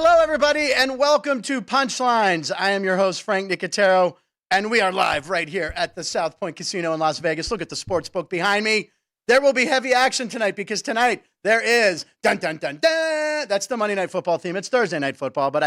Hello, everybody, and welcome to Punchlines. I am your host, Frank Nicotero, and we are live right here at the South Point Casino in Las Vegas. Look at the sports book behind me. There will be heavy action tonight because tonight there is dun dun dun dun. That's the Monday Night Football theme. It's Thursday Night Football, but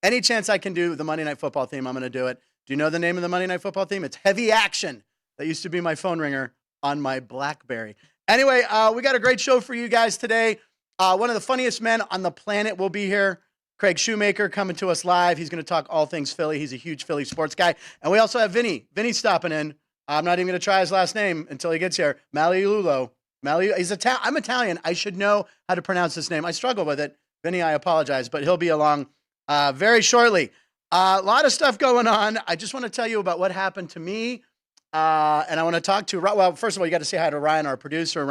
any chance I can do the Monday Night Football theme, I'm going to do it. Do you know the name of the Monday Night Football theme? It's Heavy Action. That used to be my phone ringer on my BlackBerry. Anyway, we got a great show for you guys today. One of the funniest men on the planet will be here. Craig Shoemaker coming to us live. He's going to talk all things Philly. He's a huge Philly sports guy. And we also have Vinny. Vinny's stopping in. I'm not even going to try his last name until he gets here. Magliulo. I'm Italian. I should know how to pronounce this name. I struggle with it. Vinny, I apologize, but he'll be along very shortly. A lot of stuff going on. I just want to tell you about what happened to me. And I want to talk to, well, first of all, you got to say hi to Ryan, our producer.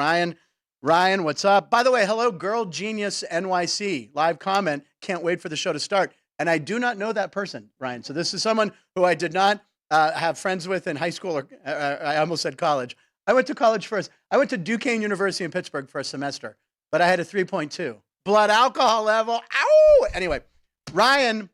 Ryan, what's up? By the way, hello, Girl Genius NYC. Live comment. Can't wait for the show to start. And I do not know that person, Ryan. So this is someone who I did not have friends with in high school, or I almost said college. I went to college first. I went to Duquesne University in Pittsburgh for a semester, but I had a 3.2. Blood alcohol level. Ow! Anyway, Ryan,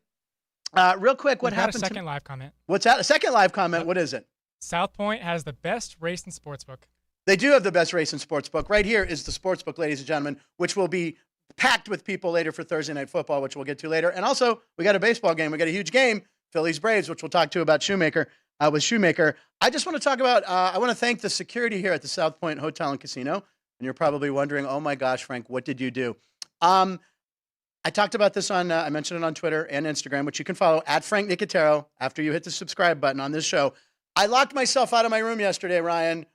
real quick, what happened? A second live comment. What's that? A second live comment. What is it? South Point has the best race and sportsbook. They do have the best race and sportsbook. Right here is the sportsbook, ladies and gentlemen, which will be packed with people later for Thursday Night Football, which we'll get to later. And also, we got a baseball game. We got a huge game, Phillies-Braves, which we'll talk to about Shoemaker. With Shoemaker, I just want to talk about, I want to thank the security here at the South Point Hotel and Casino. And you're probably wondering, oh my gosh, Frank, what did you do? I talked about this on, I mentioned it on Twitter and Instagram, which you can follow at Frank Nicotero after you hit the subscribe button on this show. I locked myself out of my room yesterday, Ryan.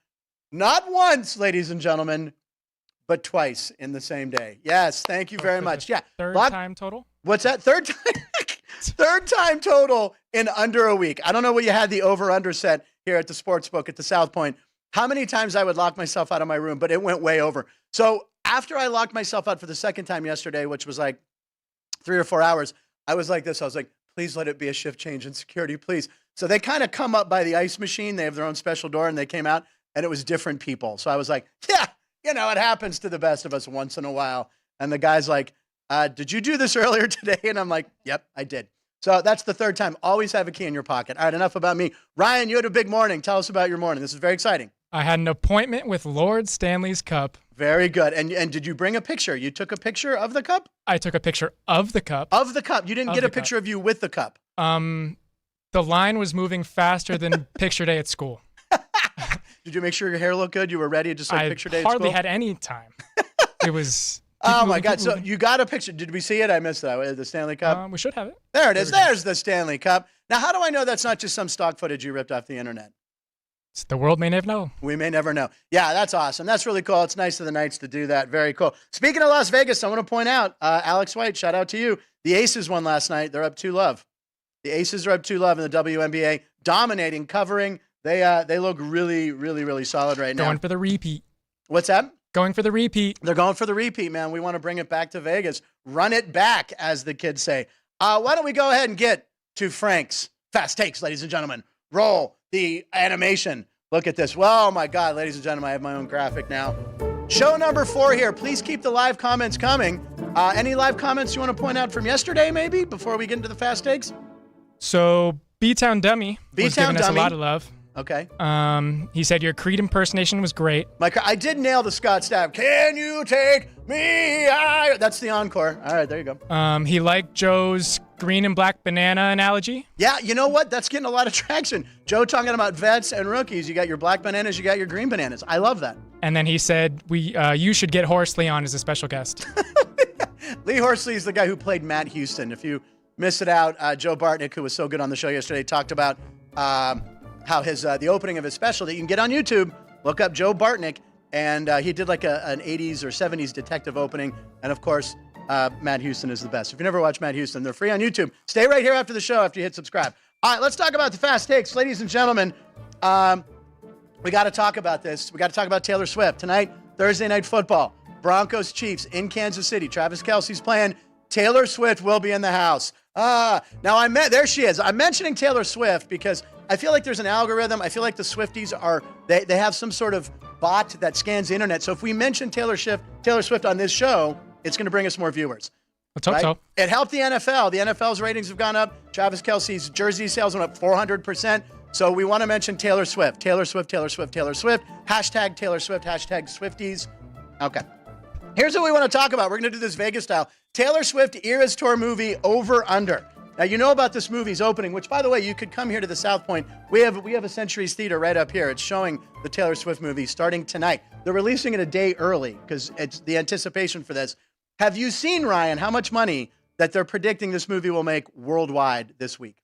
Not once, ladies and gentlemen, but twice in the same day. Yes, thank you very much. Yeah. Third time total? What's that? Third time? Third time total in under a week. I don't know what you had the over-under set here at the sportsbook at the South Point. How many times I would lock myself out of my room, but it went way over. So after I locked myself out for the second time yesterday, which was like 3 or 4 hours, I was like this. I was like, please let it be a shift change in security, please. So they kind of come up by the ice machine. They have their own special door, and they came out, and it was different people. So I was like, yeah, you know, it happens to the best of us once in a while. And the guy's like, did you do this earlier today? And I'm like, yep, I did. So that's the third time. Always have a key in your pocket. All right, enough about me. Ryan, you had a big morning. Tell us about your morning. This is very exciting. I had an appointment with Lord Stanley's Cup. Very good. And did you bring a picture? You took a picture of the cup? I took a picture of the cup. Of the cup. You didn't get a picture of you with the cup. The line was moving faster than picture day at school. Did you make sure your hair looked good? You were ready just like picture day at school? I hardly had any time. It was... Oh, my God. So you got a picture. Did we see it? I missed that. The Stanley Cup? We should have it. There it is. There's the Stanley Cup. Now, how do I know that's not just some stock footage you ripped off the internet? The world may never know. We may never know. Yeah, that's awesome. That's really cool. It's nice of the Knights to do that. Very cool. Speaking of Las Vegas, I want to point out, Alex White, shout out to you. The Aces won last night. They're up 2-0. The Aces are up 2-0 in the WNBA, dominating, covering. They look really, really, really solid right now. Going for the repeat. What's that? Going for the repeat. They're going for the repeat, man. We want to bring it back to Vegas. Run it back, as the kids say. Why don't we go ahead and get to Frank's Fast Takes, ladies and gentlemen. Roll the animation. Look at this. Well, oh my God, ladies and gentlemen, I have my own graphic now. Show number 4 here. Please keep the live comments coming. Any live comments you want to point out from yesterday, maybe, before we get into the Fast Takes? So, B-Town Dummy was giving us a lot of love. Okay. He said your Creed impersonation was great. I did nail the Scott Stapp. Can you take me higher? That's the encore. All right, there you go. He liked Joe's green and black banana analogy. Yeah, you know what? That's getting a lot of traction. Joe talking about vets and rookies. You got your black bananas, you got your green bananas. I love that. And then he said you should get Horsley on as a special guest. Lee Horsley is the guy who played Matt Houston. If you missed it out, Joe Bartnick, who was so good on the show yesterday, talked about how his the opening of his special that you can get on YouTube. Look up Joe Bartnick, and he did like an 80s or 70s detective opening. And of course, Matt Houston is the best. If you never watched Matt Houston, they're free on YouTube. Stay right here after the show after you hit subscribe. All right, let's talk about the Fast Takes. Ladies and gentlemen, we got to talk about this. We got to talk about Taylor Swift. Tonight, Thursday Night Football. Broncos Chiefs in Kansas City. Travis Kelce's playing. Taylor Swift will be in the house. Now there she is. I'm mentioning Taylor Swift because I feel like there's an algorithm. I feel like the Swifties they have some sort of bot that scans the internet. So if we mention Taylor Swift on this show, it's going to bring us more viewers. Let's hope so. It helped the NFL. The NFL's ratings have gone up. Travis Kelce's jersey sales went up 400%. So we want to mention Taylor Swift. Taylor Swift, Taylor Swift, Taylor Swift. Hashtag Taylor Swift, hashtag Swifties. Okay. Here's what we want to talk about. We're going to do this Vegas style. Taylor Swift Eras Tour movie over under. Now, you know about this movie's opening, which, by the way, you could come here to the South Point. We have a Centuries Theater right up here. It's showing the Taylor Swift movie starting tonight. They're releasing it a day early because it's the anticipation for this. Have you seen, Ryan, how much money that they're predicting this movie will make worldwide this week?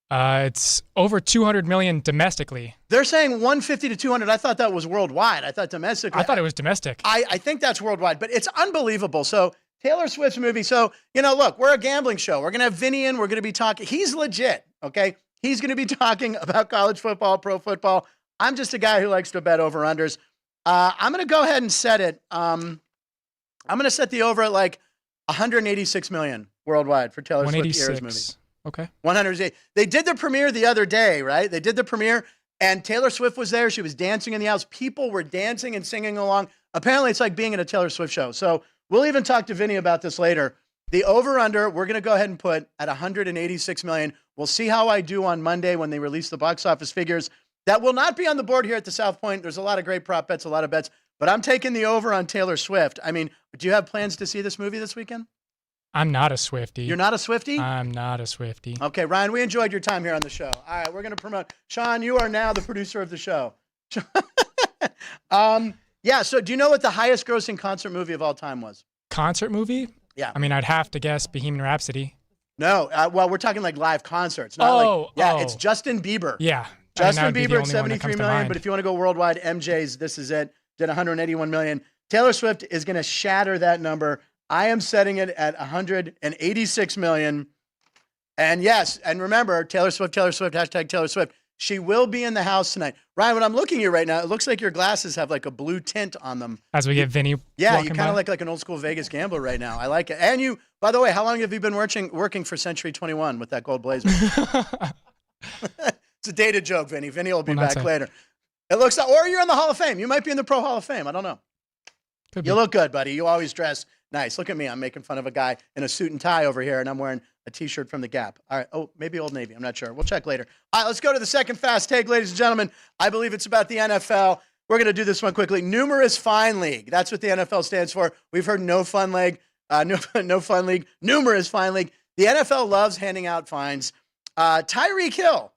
It's over 200 million domestically. They're saying 150 to 200. I thought that was worldwide. I thought domestically. I thought it was domestic. I think that's worldwide, but it's unbelievable. So Taylor Swift's movie. So, look, we're a gambling show. We're going to have Vinny in. We're going to be talking. He's legit, okay? He's going to be talking about college football, pro football. I'm just a guy who likes to bet over-unders. I'm going to go ahead and set it. I'm going to set the over at like 186 million worldwide for Taylor Swift Eras movie. Okay. 108. They did the premiere the other day, right? They did the premiere, and Taylor Swift was there. She was dancing in the house. People were dancing and singing along. Apparently, it's like being in a Taylor Swift show. So we'll even talk to Vinny about this later. The over-under, we're going to go ahead and put at 186 million. We'll see how I do on Monday when they release the box office figures. That will not be on the board here at the South Point. There's a lot of great prop bets, a lot of bets. But I'm taking the over on Taylor Swift. I mean, do you have plans to see this movie this weekend? I'm not a Swiftie. You're not a Swiftie? I'm not a Swiftie. Okay, Ryan, we enjoyed your time here on the show. All right, we're going to promote. Sean, you are now the producer of the show. Yeah, so do you know what the highest grossing concert movie of all time was? Concert movie? Yeah. I mean, I'd have to guess Bohemian Rhapsody. No, well, we're talking like live concerts. It's Justin Bieber. Yeah. Justin Bieber at 73 million, but if you want to go worldwide, MJ's This Is It did 181 million. Taylor Swift is going to shatter that number. I am setting it at 186 million. And yes, and remember, Taylor Swift, hashtag Taylor Swift. She will be in the house tonight. Ryan, when I'm looking at you right now, it looks like your glasses have like a blue tint on them. As we get Vinny. Yeah, you kind of look like an old school Vegas gambler right now. I like it. And you, by the way, how long have you been working for Century 21 with that gold blazer? It's a dated joke, Vinny. Vinny will be back later. It looks like, or you're in the Hall of Fame. You might be in the Pro Hall of Fame. I don't know. You look good, buddy. You always dress nice. Look at me. I'm making fun of a guy in a suit and tie over here, and I'm wearing a T-shirt from the Gap. All right. Oh, maybe Old Navy. I'm not sure. We'll check later. All right, let's go to the second fast take, ladies and gentlemen. I believe it's about the NFL. We're going to do this one quickly. Numerous Fine League. That's what the NFL stands for. We've heard no fun league, no fun league, numerous fine league. The NFL loves handing out fines. Tyreek Hill,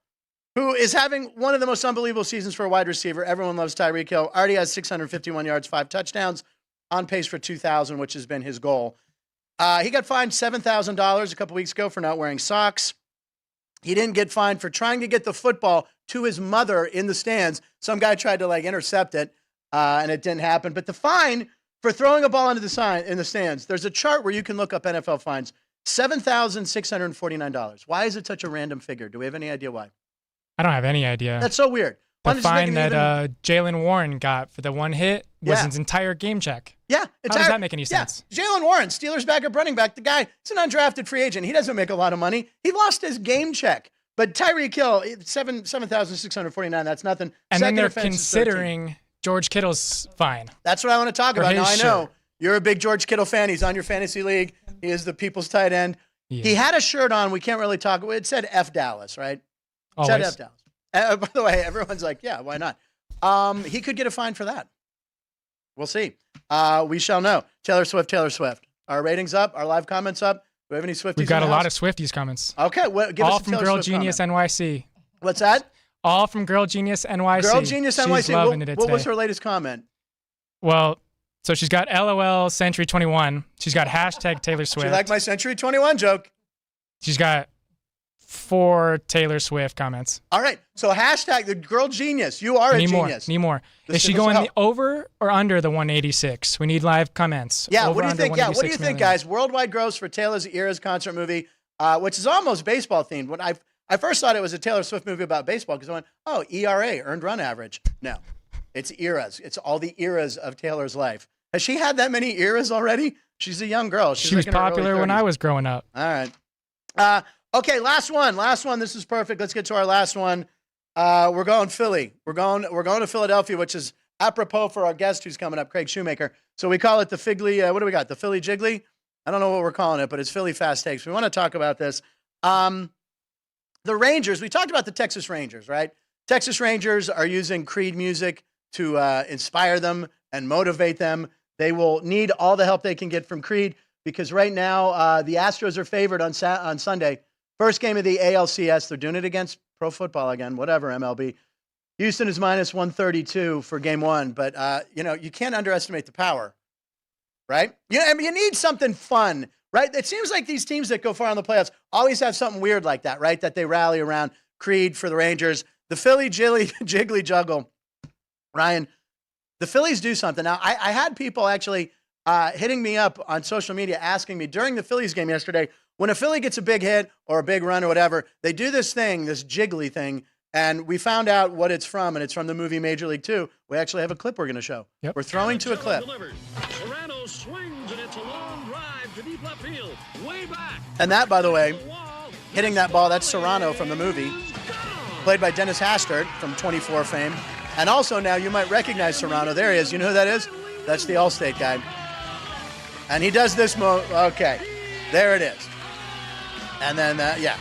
who is having one of the most unbelievable seasons for a wide receiver. Everyone loves Tyreek Hill. Already has 651 yards, 5 touchdowns, on pace for 2,000, which has been his goal. He got fined $7,000 a couple weeks ago for not wearing socks. He didn't get fined for trying to get the football to his mother in the stands. Some guy tried to intercept it, and it didn't happen. But the fine for throwing a ball into the sign in the stands, there's a chart where you can look up NFL fines. $7,649. Why is it such a random figure? Do we have any idea why? I don't have any idea. That's so weird. The fine that Jalen Warren got for the one hit was his entire game check. Yeah. How does that make any sense? Jalen Warren, Steelers backup running back, the guy, it's an undrafted free agent. He doesn't make a lot of money. He lost his game check. But Tyreek Hill, 7,649, that's nothing. And then they're considering George Kittle's fine. That's what I want to talk about. Now, I know you're a big George Kittle fan. He's on your fantasy league. He is the people's tight end. Yeah. He had a shirt on. We can't really talk. It said F Dallas, right? It said F Dallas. By the way, everyone's like, yeah, why not? He could get a fine for that. We'll see. We shall know. Taylor Swift. Our ratings up. Our live comments up. Do we have any Swifties? We've got a lot of Swifties comments. Okay. Well, give all us from Girl Genius NYC. What's that? All from Girl Genius NYC. Girl Genius NYC. She's loving it what was her latest comment? Well, so she's got LOL Century 21. She's got hashtag Taylor Swift. She liked my Century 21 joke. She's got 4 Taylor Swift comments. All right. So hashtag the Girl Genius. You are a genius. Need more. Is she going the over or under the 186? We need live comments. Yeah. Over, what do you think? Yeah. What do you think, million. guys? Worldwide gross for Taylor's Eras concert movie, which is almost baseball themed. When I first thought it was a Taylor Swift movie about baseball because I went, oh, ERA, earned run average. No, it's eras. It's all the eras of Taylor's life. Has she had that many eras already? She's a young girl. She was popular when I was growing up. All right. Okay, last one. This is perfect. Let's get to our last one. We're going Philly. We're going to Philadelphia, which is apropos for our guest who's coming up, Craig Shoemaker. So we call it the Figley. What do we got? The Philly Jiggly. I don't know what we're calling it, but it's Philly Fast Takes. We want to talk about this. The Rangers, we talked about the Texas Rangers, right? Texas Rangers are using Creed music to inspire them and motivate them. They will need all the help they can get from Creed because right now the Astros are favored on Sunday. First game of the ALCS. They're doing it against pro football again, whatever, MLB. Houston is minus 132 for game one, but you can't underestimate the power, right? I mean, you need something fun, right? It seems like these teams that go far in the playoffs always have something weird like that, right? That they rally around. Creed for the Rangers. The Philly jiggly juggle. Ryan, the Phillies do something. Now, I had people actually hitting me up on social media asking me during the Phillies game yesterday, when a Philly gets a big hit or a big run or whatever, they do this thing, this jiggly thing, and we found out what it's from, and it's from the movie Major League 2. We actually have a clip we're going to show. Yep. We're throwing to a clip. Serrano swings, and it's a long drive to deep left field, way back. And that, by the way, hitting that ball, that's Serrano from the movie, played by Dennis Hastert from 24 fame. And also now you might recognize Serrano. There he is. You know who that is? That's the Allstate guy. And he does this okay, there it is. And then, yeah.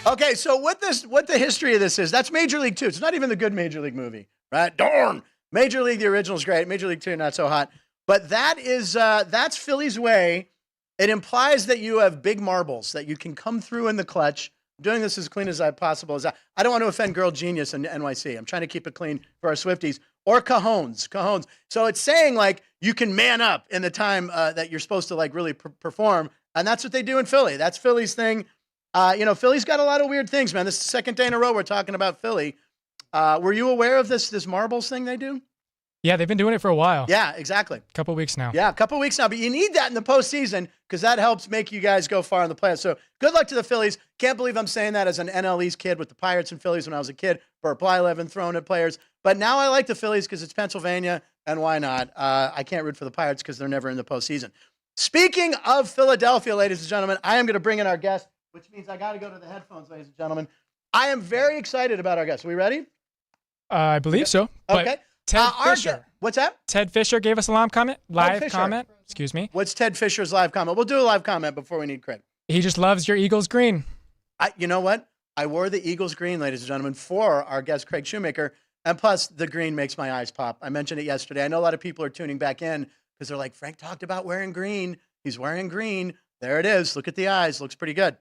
Okay, so what the history of this is, that's Major League 2. It's not even the good Major League movie, right? Darn! Major League, the original is great. Major League 2, not so hot. But that's Philly's way. It implies that you have big marbles, that you can come through in the clutch. I'm doing this as clean as possible. I don't want to offend Girl Genius in NYC. I'm trying to keep it clean for our Swifties. Or cajones. So it's saying, like, you can man up in the time that you're supposed to, like, really perform. And that's what they do in Philly. That's Philly's thing. Philly's got a lot of weird things, man. This is the second day in a row we're talking about Philly. Were you aware of this marbles thing they do? Yeah, they've been doing it for a while. Yeah, exactly. A couple weeks now. Yeah, a couple weeks now. But you need that in the postseason because that helps make you guys go far in the playoffs. So good luck to the Phillies. Can't believe I'm saying that as an NL East kid with the Pirates and Phillies when I was a kid. Burt Blyleven throwing at players. But now I like the Phillies because it's Pennsylvania, and why not? I can't root for the Pirates because they're never in the postseason. Speaking of Philadelphia, ladies and gentlemen, I am going to bring in our guest, which means I got to go to the headphones, ladies and gentlemen. I am very excited about our guest. Are we ready? I believe so. But Okay. Ted Fisher. What's that? Ted Fisher gave us a live comment. Fisher. Comment. Excuse me. What's Ted Fisher's live comment? We'll do a live comment before we need Craig. He just loves your Eagles green. You know what? I wore the Eagles green, ladies and gentlemen, for our guest, Craig Shoemaker. And plus, the green makes my eyes pop. I mentioned it yesterday. I know a lot of people are tuning back in because they're like, Frank talked about wearing green. He's wearing green. There it is. Look at the eyes. Looks pretty good.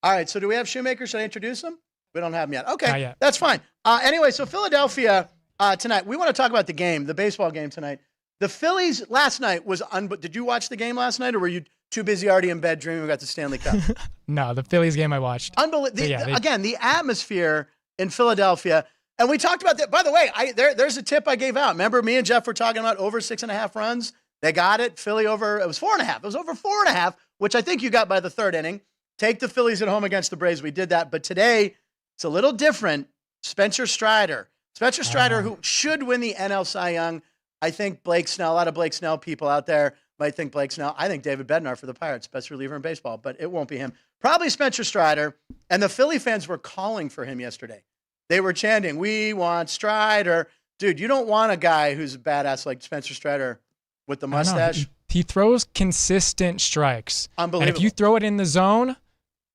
All right. So do we have Shoemaker? Should I introduce him? We don't have him yet. Okay. Not yet. That's fine. Anyway, so Philadelphia tonight. We want to talk about the game, the baseball game tonight. The Phillies last night was did you watch the game last night or were you too busy already in bed dreaming about the Stanley Cup? No, the Phillies game I watched. Unbelievable. Again, the atmosphere in Philadelphia. And we talked about that. By the way, there's a tip I gave out. Remember, me and Jeff were talking about over 6.5 runs. They got it. Philly over. It was 4.5. It was over 4.5, which I think you got by the third inning. Take the Phillies at home against the Braves. We did that. But today, it's a little different. Spencer Strider, who should win the NL Cy Young. I think Blake Snell. A lot of Blake Snell people out there might think Blake Snell. I think David Bednar for the Pirates, best reliever in baseball, but it won't be him. Probably Spencer Strider. And the Philly fans were calling for him yesterday. They were chanting, "We want Strider." Dude, you don't want a guy who's a badass like Spencer Strider with the mustache. He throws consistent strikes. Unbelievable. And if you throw it in the zone,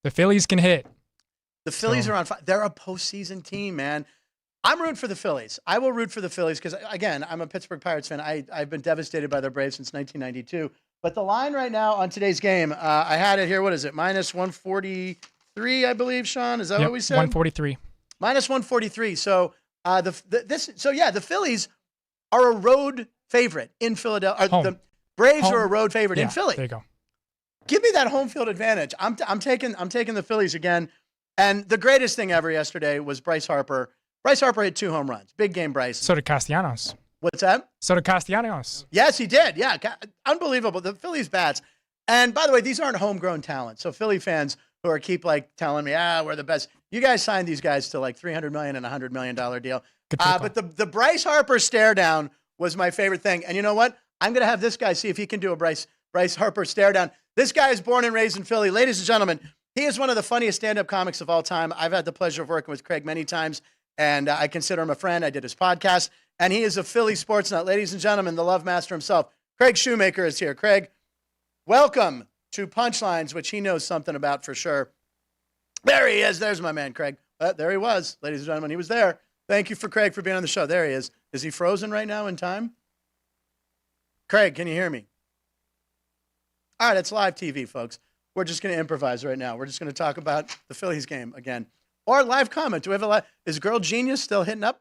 the Phillies can hit. The Phillies are on fire. They're a postseason team, man. I'm rooting for the Phillies. I will root for the Phillies because, again, I'm a Pittsburgh Pirates fan. I've been devastated by the Braves since 1992. But the line right now on today's game, I had it here. What is it? Minus 143, I believe, Sean. Is that what we said? 143. Minus 143. So the Phillies are a road favorite in Philadelphia. The Braves are a road favorite in Philly. There you go. Give me that home field advantage. I'm taking the Phillies again. And the greatest thing ever yesterday was Bryce Harper. Bryce Harper hit 2 home runs. Big game, Bryce. So did Castellanos. What's that? So did Castellanos. Yes, he did. Yeah, unbelievable. The Phillies bats. And by the way, these aren't homegrown talent. So Philly fans who are keep like telling me, we're the best. You guys signed these guys to like $300 million and $100 million deal. But the Bryce Harper stare down was my favorite thing. And you know what? I'm going to have this guy see if he can do a Bryce Harper stare down. This guy is born and raised in Philly. Ladies and gentlemen, he is one of the funniest stand-up comics of all time. I've had the pleasure of working with Craig many times, and I consider him a friend. I did his podcast, and he is a Philly sports nut. Ladies and gentlemen, the love master himself, Craig Shoemaker, is here. Craig, welcome to punchlines, which he knows something about for sure. There he is. There's my man, Craig. There he was, ladies and gentlemen. He was there. Thank you for Craig for being on the show. There he is. Is he frozen right now in time? Craig, can you hear me? All right, it's live TV, folks. We're just going to improvise right now. We're just going to talk about the Phillies game again. Or live comment. Do we have a live? Is Girl Genius still hitting up?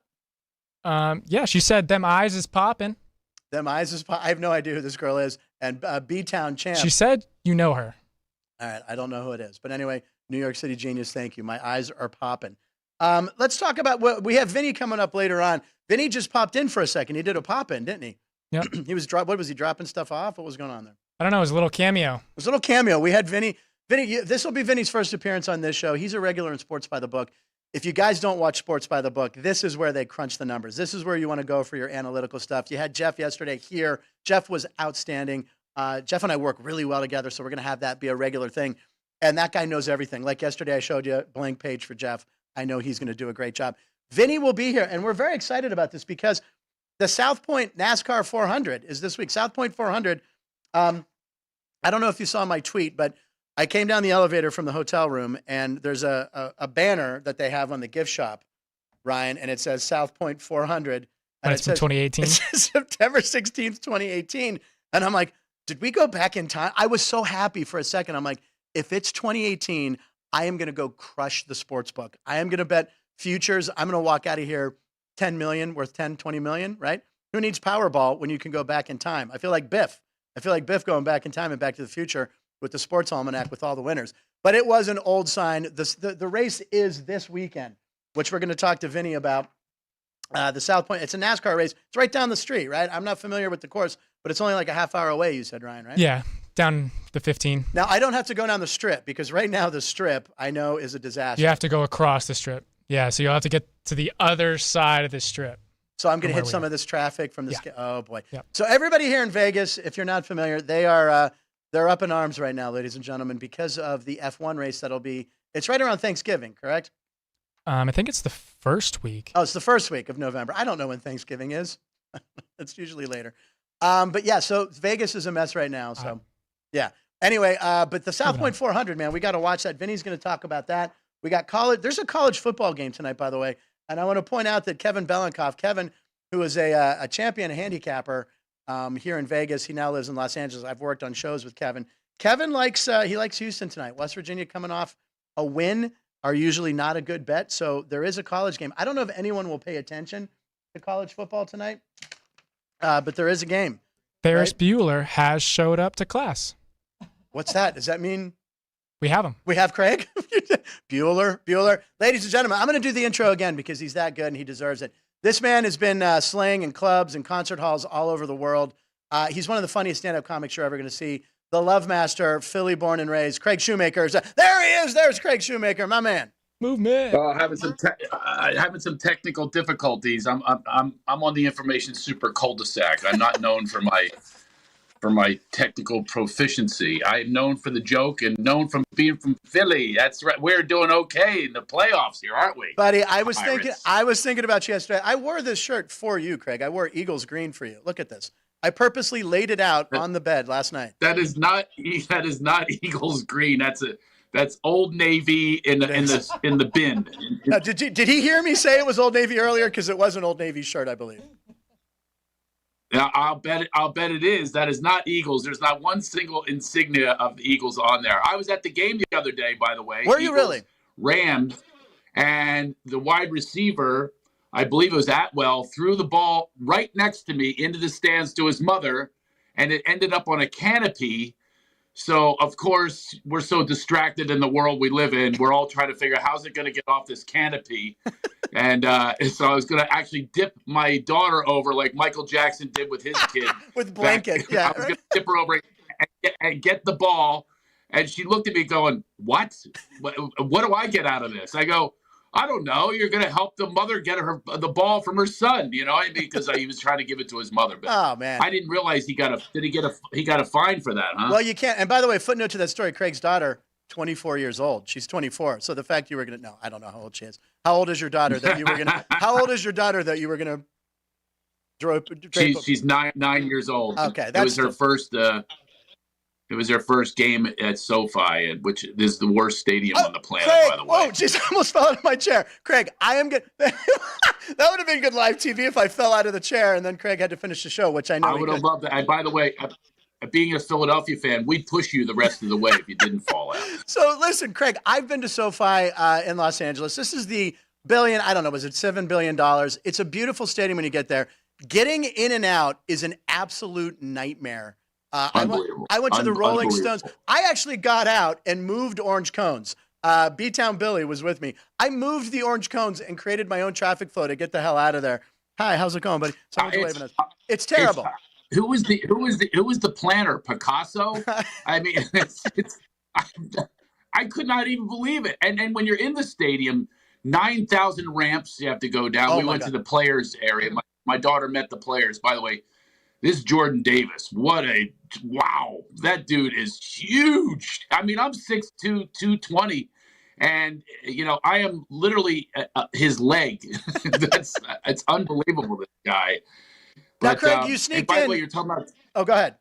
Yeah, she said them eyes is popping. Them eyes is I have no idea who this girl is. And B-Town Champ. She said you know her. All right, I don't know who it is. But anyway, New York City Genius, thank you. My eyes are popping. Let's talk about what we have Vinny coming up later on. Vinny just popped in for a second. He did a pop-in, didn't he? Yep. What was he dropping stuff off? What was going on there? I don't know. It was a little cameo. It was a little cameo. We had Vinny. This will be Vinny's first appearance on this show. He's a regular in Sports by the Book. If you guys don't watch Sports by the Book, this is where they crunch the numbers. This is where you want to go for your analytical stuff. You had Jeff yesterday here. Jeff was outstanding. Jeff and I work really well together, so we're going to have that be a regular thing. And that guy knows everything. Like yesterday, I showed you a blank page for Jeff. I know he's going to do a great job. Vinny will be here, and we're very excited about this because the South Point NASCAR 400 is this week. South Point 400. I don't know if you saw my tweet, but I came down the elevator from the hotel room, and there's a banner that they have on the gift shop, Ryan, and it says South Point 400. And it's from 2018. It says September 16th, 2018. And I'm like, did we go back in time? I was so happy for a second. I'm like, if it's 2018, I am going to go crush the sports book. I am going to bet futures. I'm going to walk out of here 10 million, worth 10, 20 million, right? Who needs Powerball when you can go back in time? I feel like Biff. Going back in time and Back to the Future with the sports almanac with all the winners. But it was an old sign. The race is this weekend, which we're going to talk to Vinny about. The South Point. It's a NASCAR race. It's right down the street, right? I'm not familiar with the course, but it's only like a half hour away, you said, Ryan, right? Yeah, down the 15. Now, I don't have to go down the strip because right now the strip, I know, is a disaster. You have to go across the strip. Yeah, so you'll have to get to the other side of the strip. So I'm going to hit some of this traffic from this. Yeah. Oh, boy. Yep. So everybody here in Vegas, if you're not familiar, they're up in arms right now, ladies and gentlemen, because of the F1 race that'll be – it's right around Thanksgiving, correct? I think it's the first week. Oh, it's the first week of November. I don't know when Thanksgiving is. It's usually later. But, yeah, so Vegas is a mess right now. So, yeah. Anyway, but the South Point 400, man, we got to watch that. Vinny's going to talk about that. We got college – there's a college football game tonight, by the way. And I want to point out that Kevin Belenkoff, who is a champion handicapper here in Vegas, he now lives in Los Angeles. I've worked on shows with Kevin. Kevin likes Houston tonight. West Virginia coming off a win are usually not a good bet. So there is a college game. I don't know if anyone will pay attention to college football tonight, but there is a game. Ferris right? Bueller has showed up to class. What's that? Does that mean we have him? We have Craig? Bueller. Ladies and gentlemen, I'm going to do the intro again because he's that good and he deserves it. This man has been slaying in clubs and concert halls all over the world. He's one of the funniest stand-up comics you're ever going to see. The Love Master, Philly born and raised, Craig Shoemaker. There he is. There's Craig Shoemaker, my man. Movement. Having some technical difficulties. I'm on the information super cul-de-sac. I'm not known for my technical proficiency. I'm known for the joke and known from being from Philly. That's right. We're doing okay in the playoffs here, aren't we? Buddy, I was thinking about you yesterday. I wore this shirt for you, Craig. I wore Eagles green for you. Look at this. I purposely laid it out on the bed last night. That is not Eagles green. That's Old Navy in the bin. Now, did he hear me say it was Old Navy earlier? Because it was an Old Navy shirt, I believe. Yeah, I'll bet it is. That is not Eagles. There's not one single insignia of the Eagles on there. I was at the game the other day, by the way. Were you really? Rams, and the wide receiver, I believe it was Atwell, threw the ball right next to me into the stands to his mother, and it ended up on a canopy. So, of course, we're so distracted in the world we live in. We're all trying to figure out how's it going to get off this canopy. And so I was going to actually dip my daughter over like Michael Jackson did with his kid. With blanket, yeah. I was going to dip her over and get the ball. And she looked at me going, what do I get out of this? I go, I don't know. You're going to help the mother get the ball from her son, because he was trying to give it to his mother. But oh, man. I didn't realize he got a fine for that, huh? Well, you can't. And by the way, footnote to that story, Craig's daughter, 24 years old. She's 24. So the fact you were going to, no, I don't know how old she is. How old is your daughter that you were going to, drape? She's nine years old. Okay. That was her first, It was their first game at SoFi, which is the worst stadium on the planet, Craig, by the way. Oh, jeez, I almost fell out of my chair. Craig, I am good. That would have been good live TV if I fell out of the chair and then Craig had to finish the show, which I know I would have loved that. And by the way, being a Philadelphia fan, we'd push you the rest of the way if you didn't fall out. So listen, Craig, I've been to SoFi in Los Angeles. This is the was it $7 billion? It's a beautiful stadium when you get there. Getting in and out is an absolute nightmare. I went to the Rolling Stones. I actually got out and moved orange cones. B-Town Billy was with me. I moved the orange cones and created my own traffic flow to get the hell out of there. Hi, how's it going, buddy? Someone's waving at us. It's terrible. Who was the planner? Picasso? I mean, I could not even believe it. And when you're in the stadium, 9,000 ramps you have to go down. We went to the players area. My daughter met the players. By the way, this Jordan Davis, wow, that dude is huge. I mean, I'm 6'2", 220, and I am literally his leg. It's unbelievable, this guy. Now, Craig, you sneaked in. By the way, you're talking about. Oh, go ahead.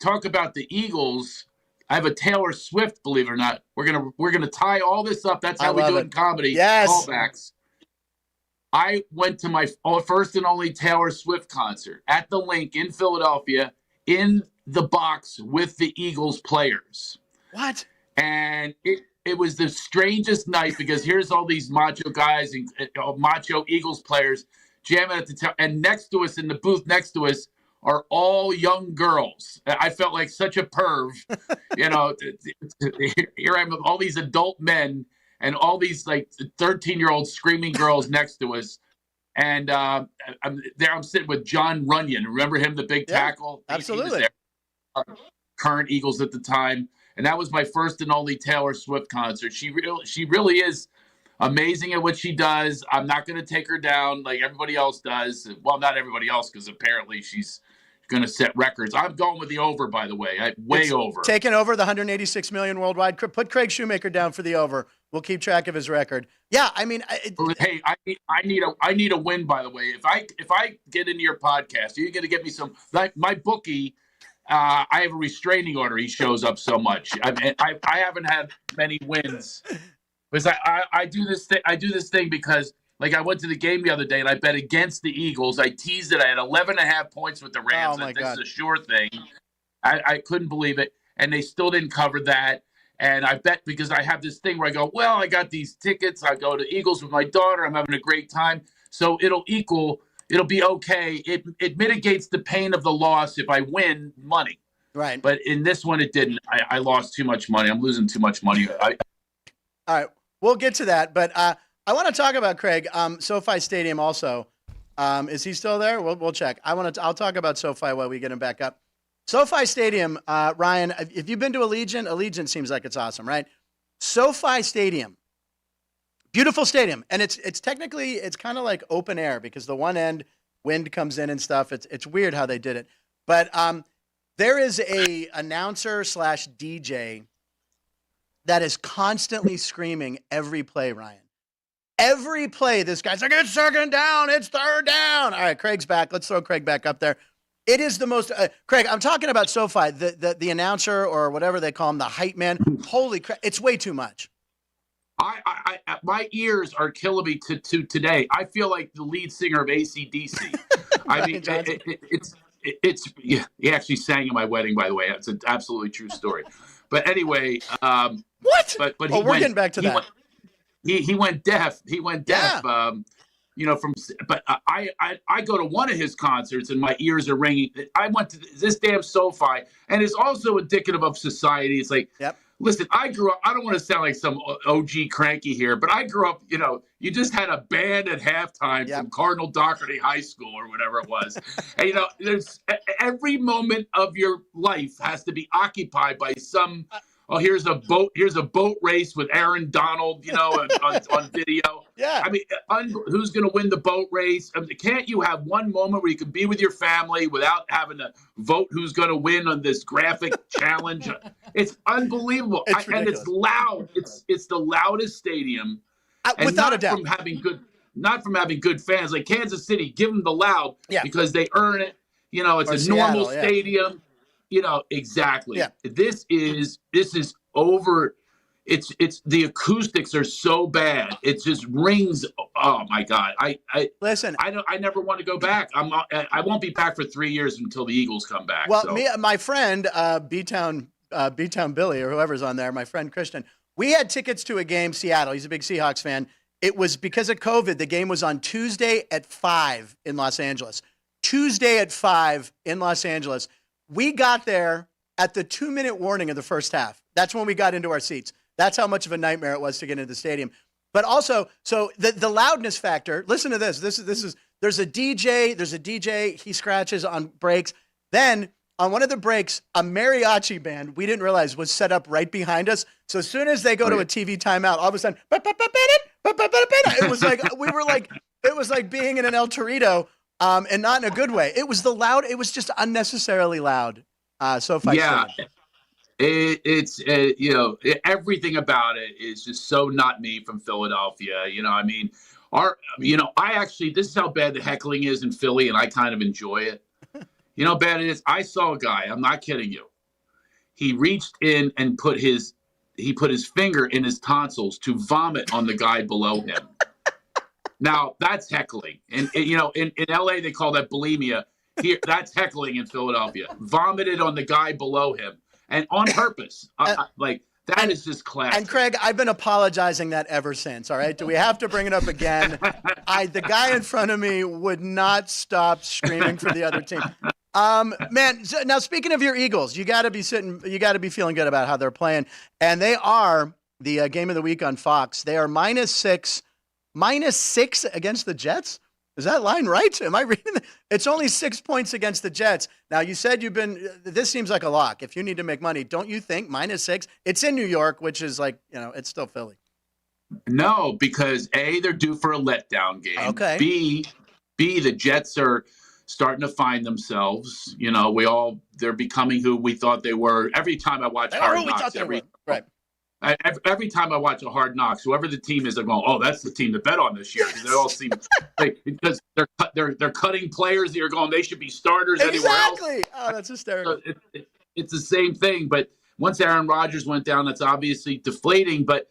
Talk about the Eagles. I have a Taylor Swift, believe it or not. We're gonna tie all this up. That's how we do it in comedy. Yes. Callbacks. I went to my first and only Taylor Swift concert at the Link in Philadelphia in the box with the Eagles players. What? And it was the strangest night because here's all these macho guys and macho Eagles players jamming at the top. And next to us, in the booth next to us, are all young girls. I felt like such a perv. Here I am with all these adult men and all these like 13-year-old screaming girls next to us. And I'm sitting with John Runyon. Remember him, the big tackle? Absolutely. He was there. Current Eagles at the time. And that was my first and only Taylor Swift concert. She really is amazing at what she does. I'm not going to take her down like everybody else does. Well, not everybody else, because apparently she's going to set records. I'm going with the over, by the way. Way over. Taking over the 186 million worldwide. Put Craig Shoemaker down for the over. We'll keep track of his record. Yeah, I mean, hey, I need a win. By the way, if I get into your podcast, you're going to get me some. Like my bookie, I have a restraining order. He shows up so much. I haven't had many wins because I do this thing. I do this thing because. Like, I went to the game the other day, and I bet against the Eagles. I teased it. I had 11.5 points with the Rams. Oh, my God. This is a sure thing. I couldn't believe it, and they still didn't cover that. And I bet because I have this thing where I go, well, I got these tickets. I go to Eagles with my daughter. I'm having a great time. So it'll be okay. It mitigates the pain of the loss if I win money. Right. But in this one, it didn't. I lost too much money. I'm losing too much money. All right. We'll get to that, but I want to talk about Craig. SoFi Stadium also. Is he still there? We'll check. I'll talk about SoFi while we get him back up. SoFi Stadium, Ryan. If you've been to Allegiant seems like it's awesome, right? SoFi Stadium, beautiful stadium, and it's technically kind of like open air because the one end wind comes in and stuff. It's weird how they did it, but there is a announcer / DJ that is constantly screaming every play, Ryan. Every play, this guy's like, it's second down, it's third down. All right, Craig's back. Let's throw Craig back up there. It is the most, Craig, I'm talking about SoFi, the announcer or whatever they call him, the hype man. Holy crap, it's way too much. My ears are killing me to today. I feel like the lead singer of AC/DC. I mean, he actually sang at my wedding, by the way. It's an absolutely true story. But anyway. What? But we're getting back to that. He went deaf. Yeah. But I go to one of his concerts and my ears are ringing. I went to this damn SoFi, and it's also indicative of society. It's like, listen, I grew up. I don't want to sound like some OG cranky here, but I grew up. You just had a band at halftime from Cardinal Doherty High School or whatever it was, and there's every moment of your life has to be occupied by some. Oh, here's a boat race with Aaron Donald, on video. Yeah. I mean, who's going to win the boat race? I mean, can't you have one moment where you can be with your family without having to vote who's going to win on this graphic challenge? It's unbelievable. And it's loud. It's the loudest stadium. Without a doubt. Not from having good fans. Like Kansas City, give them the loud because they earn it. It's a normal stadium. Exactly. Yeah. This is over. It's the acoustics are so bad. It just rings. Oh my God. Listen. I never want to go back. I won't be back for 3 years until the Eagles come back. Well, so. my friend, B-Town Billy, or whoever's on there, my friend Christian, we had tickets to a game, Seattle. He's a big Seahawks fan. It was because of COVID. The game was on Tuesday at 5 in Los Angeles. Tuesday at 5 in Los Angeles. We got there at the 2-minute warning of the first half. That's when we got into our seats. That's how much of a nightmare it was to get into the stadium. But also, so the loudness factor, listen to this. This is there's a DJ, he scratches on breaks. Then on one of the breaks, a mariachi band, we didn't realize, was set up right behind us. So as soon as they go to a TV timeout, all of a sudden, it was like it was like being in an El Torito, and not in a good way. It was it was just unnecessarily loud. SoFi Yeah. Stadium. It's everything about it is just so not me from Philadelphia. I mean, this is how bad the heckling is in Philly, and I kind of enjoy it. You know how bad it is? I saw a guy, I'm not kidding you. He reached in and put his finger in his tonsils to vomit on the guy below him. Now, that's heckling. And in LA, they call that bulimia. Here, that's heckling in Philadelphia. Vomited on the guy below him. And on purpose. That is just classic. And Craig, I've been apologizing that ever since. All right. Do we have to bring it up again? The guy in front of me would not stop screaming for the other team. Man, now speaking of your Eagles, you got to be feeling good about how they're playing. And they are the game of the week on Fox. They are -6 against the Jets. Is that line right? Am I reading that? It's only 6 points against the Jets. Now, you said this seems like a lock. If you need to make money, don't you think? -6. It's in New York, which is it's still Philly. No, because A, they're due for a letdown game. Okay. B, the Jets are starting to find themselves. They're becoming who we thought they were. Every time I watch Hard Knocks, every time I watch a Hard Knocks, whoever the team is, I'm going, oh, that's the team to bet on this year. They all seem because they're cutting players. You're going, they should be starters anywhere else. Exactly. Oh, that's hysterical. So it's the same thing. But once Aaron Rodgers went down, that's obviously deflating. But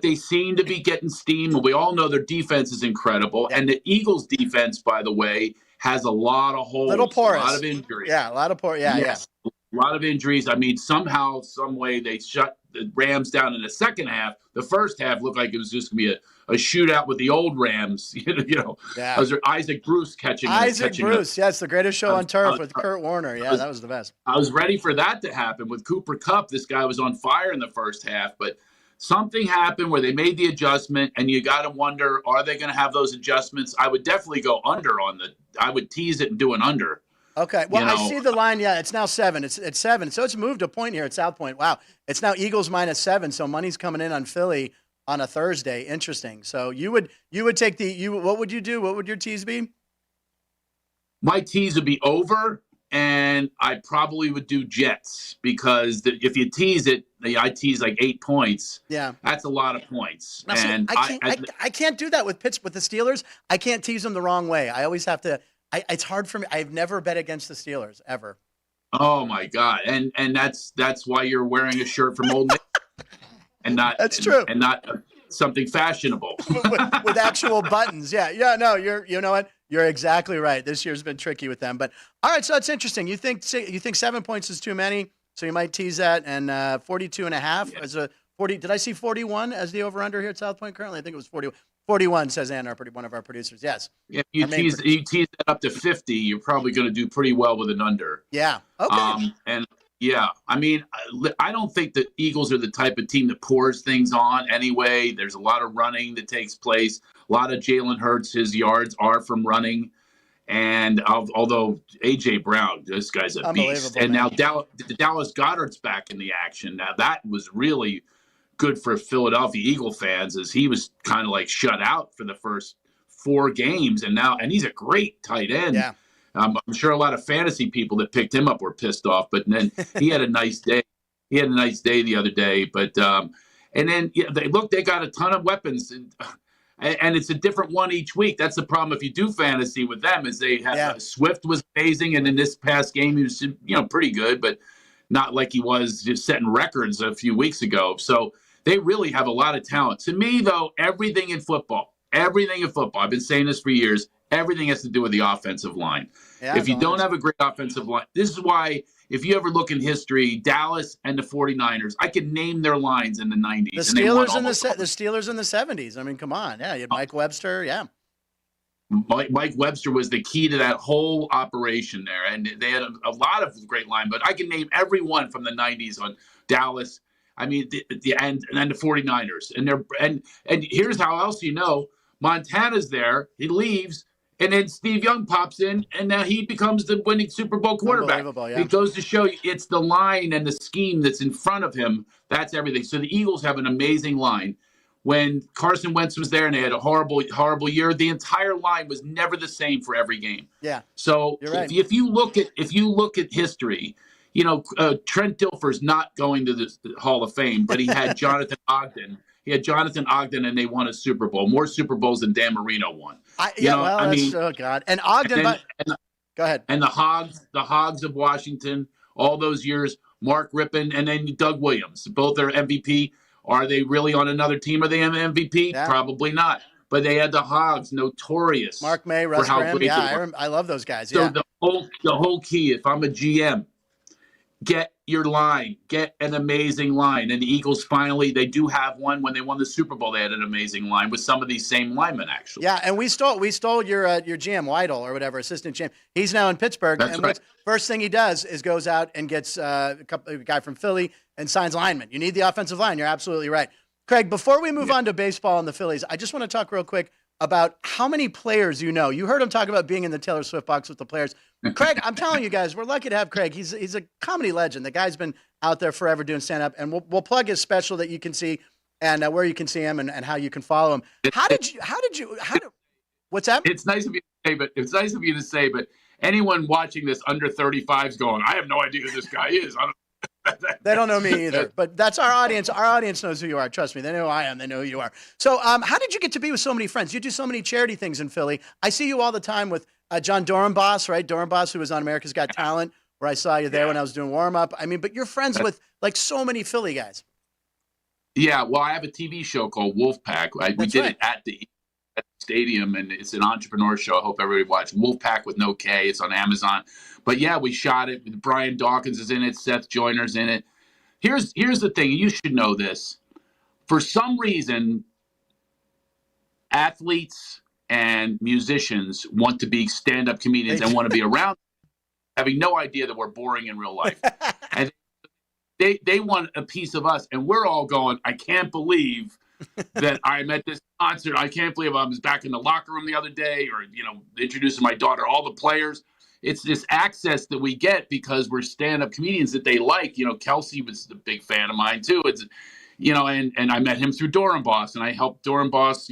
they seem to be getting steam. And we all know their defense is incredible. Yeah. And the Eagles' defense, by the way, has a lot of holes, little porous. A lot of injuries. Yeah, a lot of porous. Yeah, yes. Yeah. A lot of injuries. I mean, somehow, some way, they shut the Rams down in the second half. The first half looked like it was just going to be a shootout with the old Rams. Yeah. Was there Isaac Bruce catching? Bruce, yes, the greatest show on turf with Kurt Warner. Yeah, that was the best. I was ready for that to happen with Cooper Kupp. This guy was on fire in the first half, but something happened where they made the adjustment, and you got to wonder, are they going to have those adjustments? I would definitely go under I would tease it and do an under. Okay. Well, I see the line. Yeah, it's now 7. It's 7. So it's moved a point here at South Point. Wow. It's now Eagles -7. So money's coming in on Philly on a Thursday. Interesting. So you would take what would you do? What would your tease be? My tease would be over, and I probably would do Jets because if you tease it, I tease like 8 points. Yeah. That's a lot of points. Now, and I can't do that with the Steelers. I can't tease them the wrong way. I always have to. It's hard for me. I've never bet against the Steelers ever. Oh my God! And that's why you're wearing a shirt from Old Navy, and not true, and not something fashionable with actual buttons. Yeah. No, you know what? You're exactly right. This year's been tricky with them, but all right. So it's interesting. You think 7 points is too many, so you might tease that, and 42.5 as a 40. Did I see 41 as the over/under here at South Point currently? I think it was 40. 41, says Ann, one of our producers. Yes. If you tease that up to 50, you're probably going to do pretty well with an under. Yeah. Okay. And yeah, I mean, I don't think the Eagles are the type of team that pours things on anyway. There's a lot of running that takes place. A lot of Jalen Hurts, his yards are from running. And although A.J. Brown, this guy's a beast. And now Dallas Goedert's back in the action. Now that was really good for Philadelphia Eagle fans, as he was kind of like shut out for the first 4 games, and he's a great tight end. Yeah. I'm sure a lot of fantasy people that picked him up were pissed off, but then he had a nice day. He had a nice day the other day, but and then they got a ton of weapons, and it's a different one each week. That's the problem if you do fantasy with them, is they have Swift was amazing, and in this past game he was pretty good, but not like he was just setting records a few weeks ago. So they really have a lot of talent. To me, though, everything in football, I've been saying this for years, everything has to do with the offensive line. Yeah, if you don't have a great offensive line, this is why, if you ever look in history, Dallas and the 49ers, I can name their lines in the 90s. The Steelers in the Steelers in the 70s. I mean, come on. Yeah, you had Mike Webster. Yeah. Mike Webster was the key to that whole operation there. And they had a lot of great line, but I can name every one from the 90s on Dallas. I mean, and the 49ers. And here's how else Montana's there. He leaves. And then Steve Young pops in, and now he becomes the winning Super Bowl quarterback. Yeah. It goes to show you it's the line and the scheme that's in front of him. That's everything. So the Eagles have an amazing line. When Carson Wentz was there and they had a horrible, horrible year, the entire line was never the same for every game. Yeah. So right. if you look at history, Trent Dilfer's not going to the Hall of Fame, but he had Jonathan Ogden. And they won a Super Bowl, more Super Bowls than Dan Marino won. Oh God. And Ogden, go ahead. And the Hogs of Washington, all those years, Mark Rippon, and then Doug Williams, both are MVP. Are they really on another team? Are they an MVP? Yeah. Probably not. But they had the Hogs, notorious. Mark May, Russ Graham. Yeah, I love those guys. So the whole key, if I'm a GM, get your line, get an amazing line. And the Eagles finally, they do have one. When they won the Super Bowl, they had an amazing line with some of these same linemen, actually. Yeah, and we stole your GM, Weidel, or whatever, assistant GM. He's now in Pittsburgh. That's right. First thing he does is goes out and gets a guy from Philly and signs linemen. You need the offensive line. You're absolutely right. Craig, before we move on to baseball and the Phillies, I just want to talk real quick about how many players you know. You heard him talk about being in the Taylor Swift box with the players. Craig, I'm telling you guys, we're lucky to have Craig. He's a comedy legend. The guy's been out there forever doing stand-up, and we'll plug his special that you can see and where you can see him and how you can follow him. What's that? It's nice of you to say, but anyone watching this under 35 is going, I have no idea who this guy is. They don't know me either, but that's our audience. Our audience knows who you are. Trust me. They know who I am. They know who you are. So how did you get to be with so many friends? You do so many charity things in Philly. I see you all the time with John Dorenbos, right? Dorenbos, who was on America's Got Talent, where I saw you there when I was doing warm-up. I mean, but you're friends with like so many Philly guys. Yeah, well, I have a TV show called Wolfpack. We did it at the stadium, and it's an entrepreneur show. I hope everybody watched Wolfpack with no K. It's on Amazon. But yeah, we shot it. Brian Dawkins is in it. Seth Joyner's in it. Here's the thing. You should know this. For some reason, athletes and musicians want to be stand-up comedians and want to be around, having no idea that we're boring in real life. And they want a piece of us, and we're all going, I can't believe that I'm at this concert. I can't believe I was back in the locker room the other day, or introducing my daughter, all the players. It's this access that we get because we're stand-up comedians that they like. Kelsey was a big fan of mine too. It's, and I met him through Dorenbos, and I helped Dorenbos,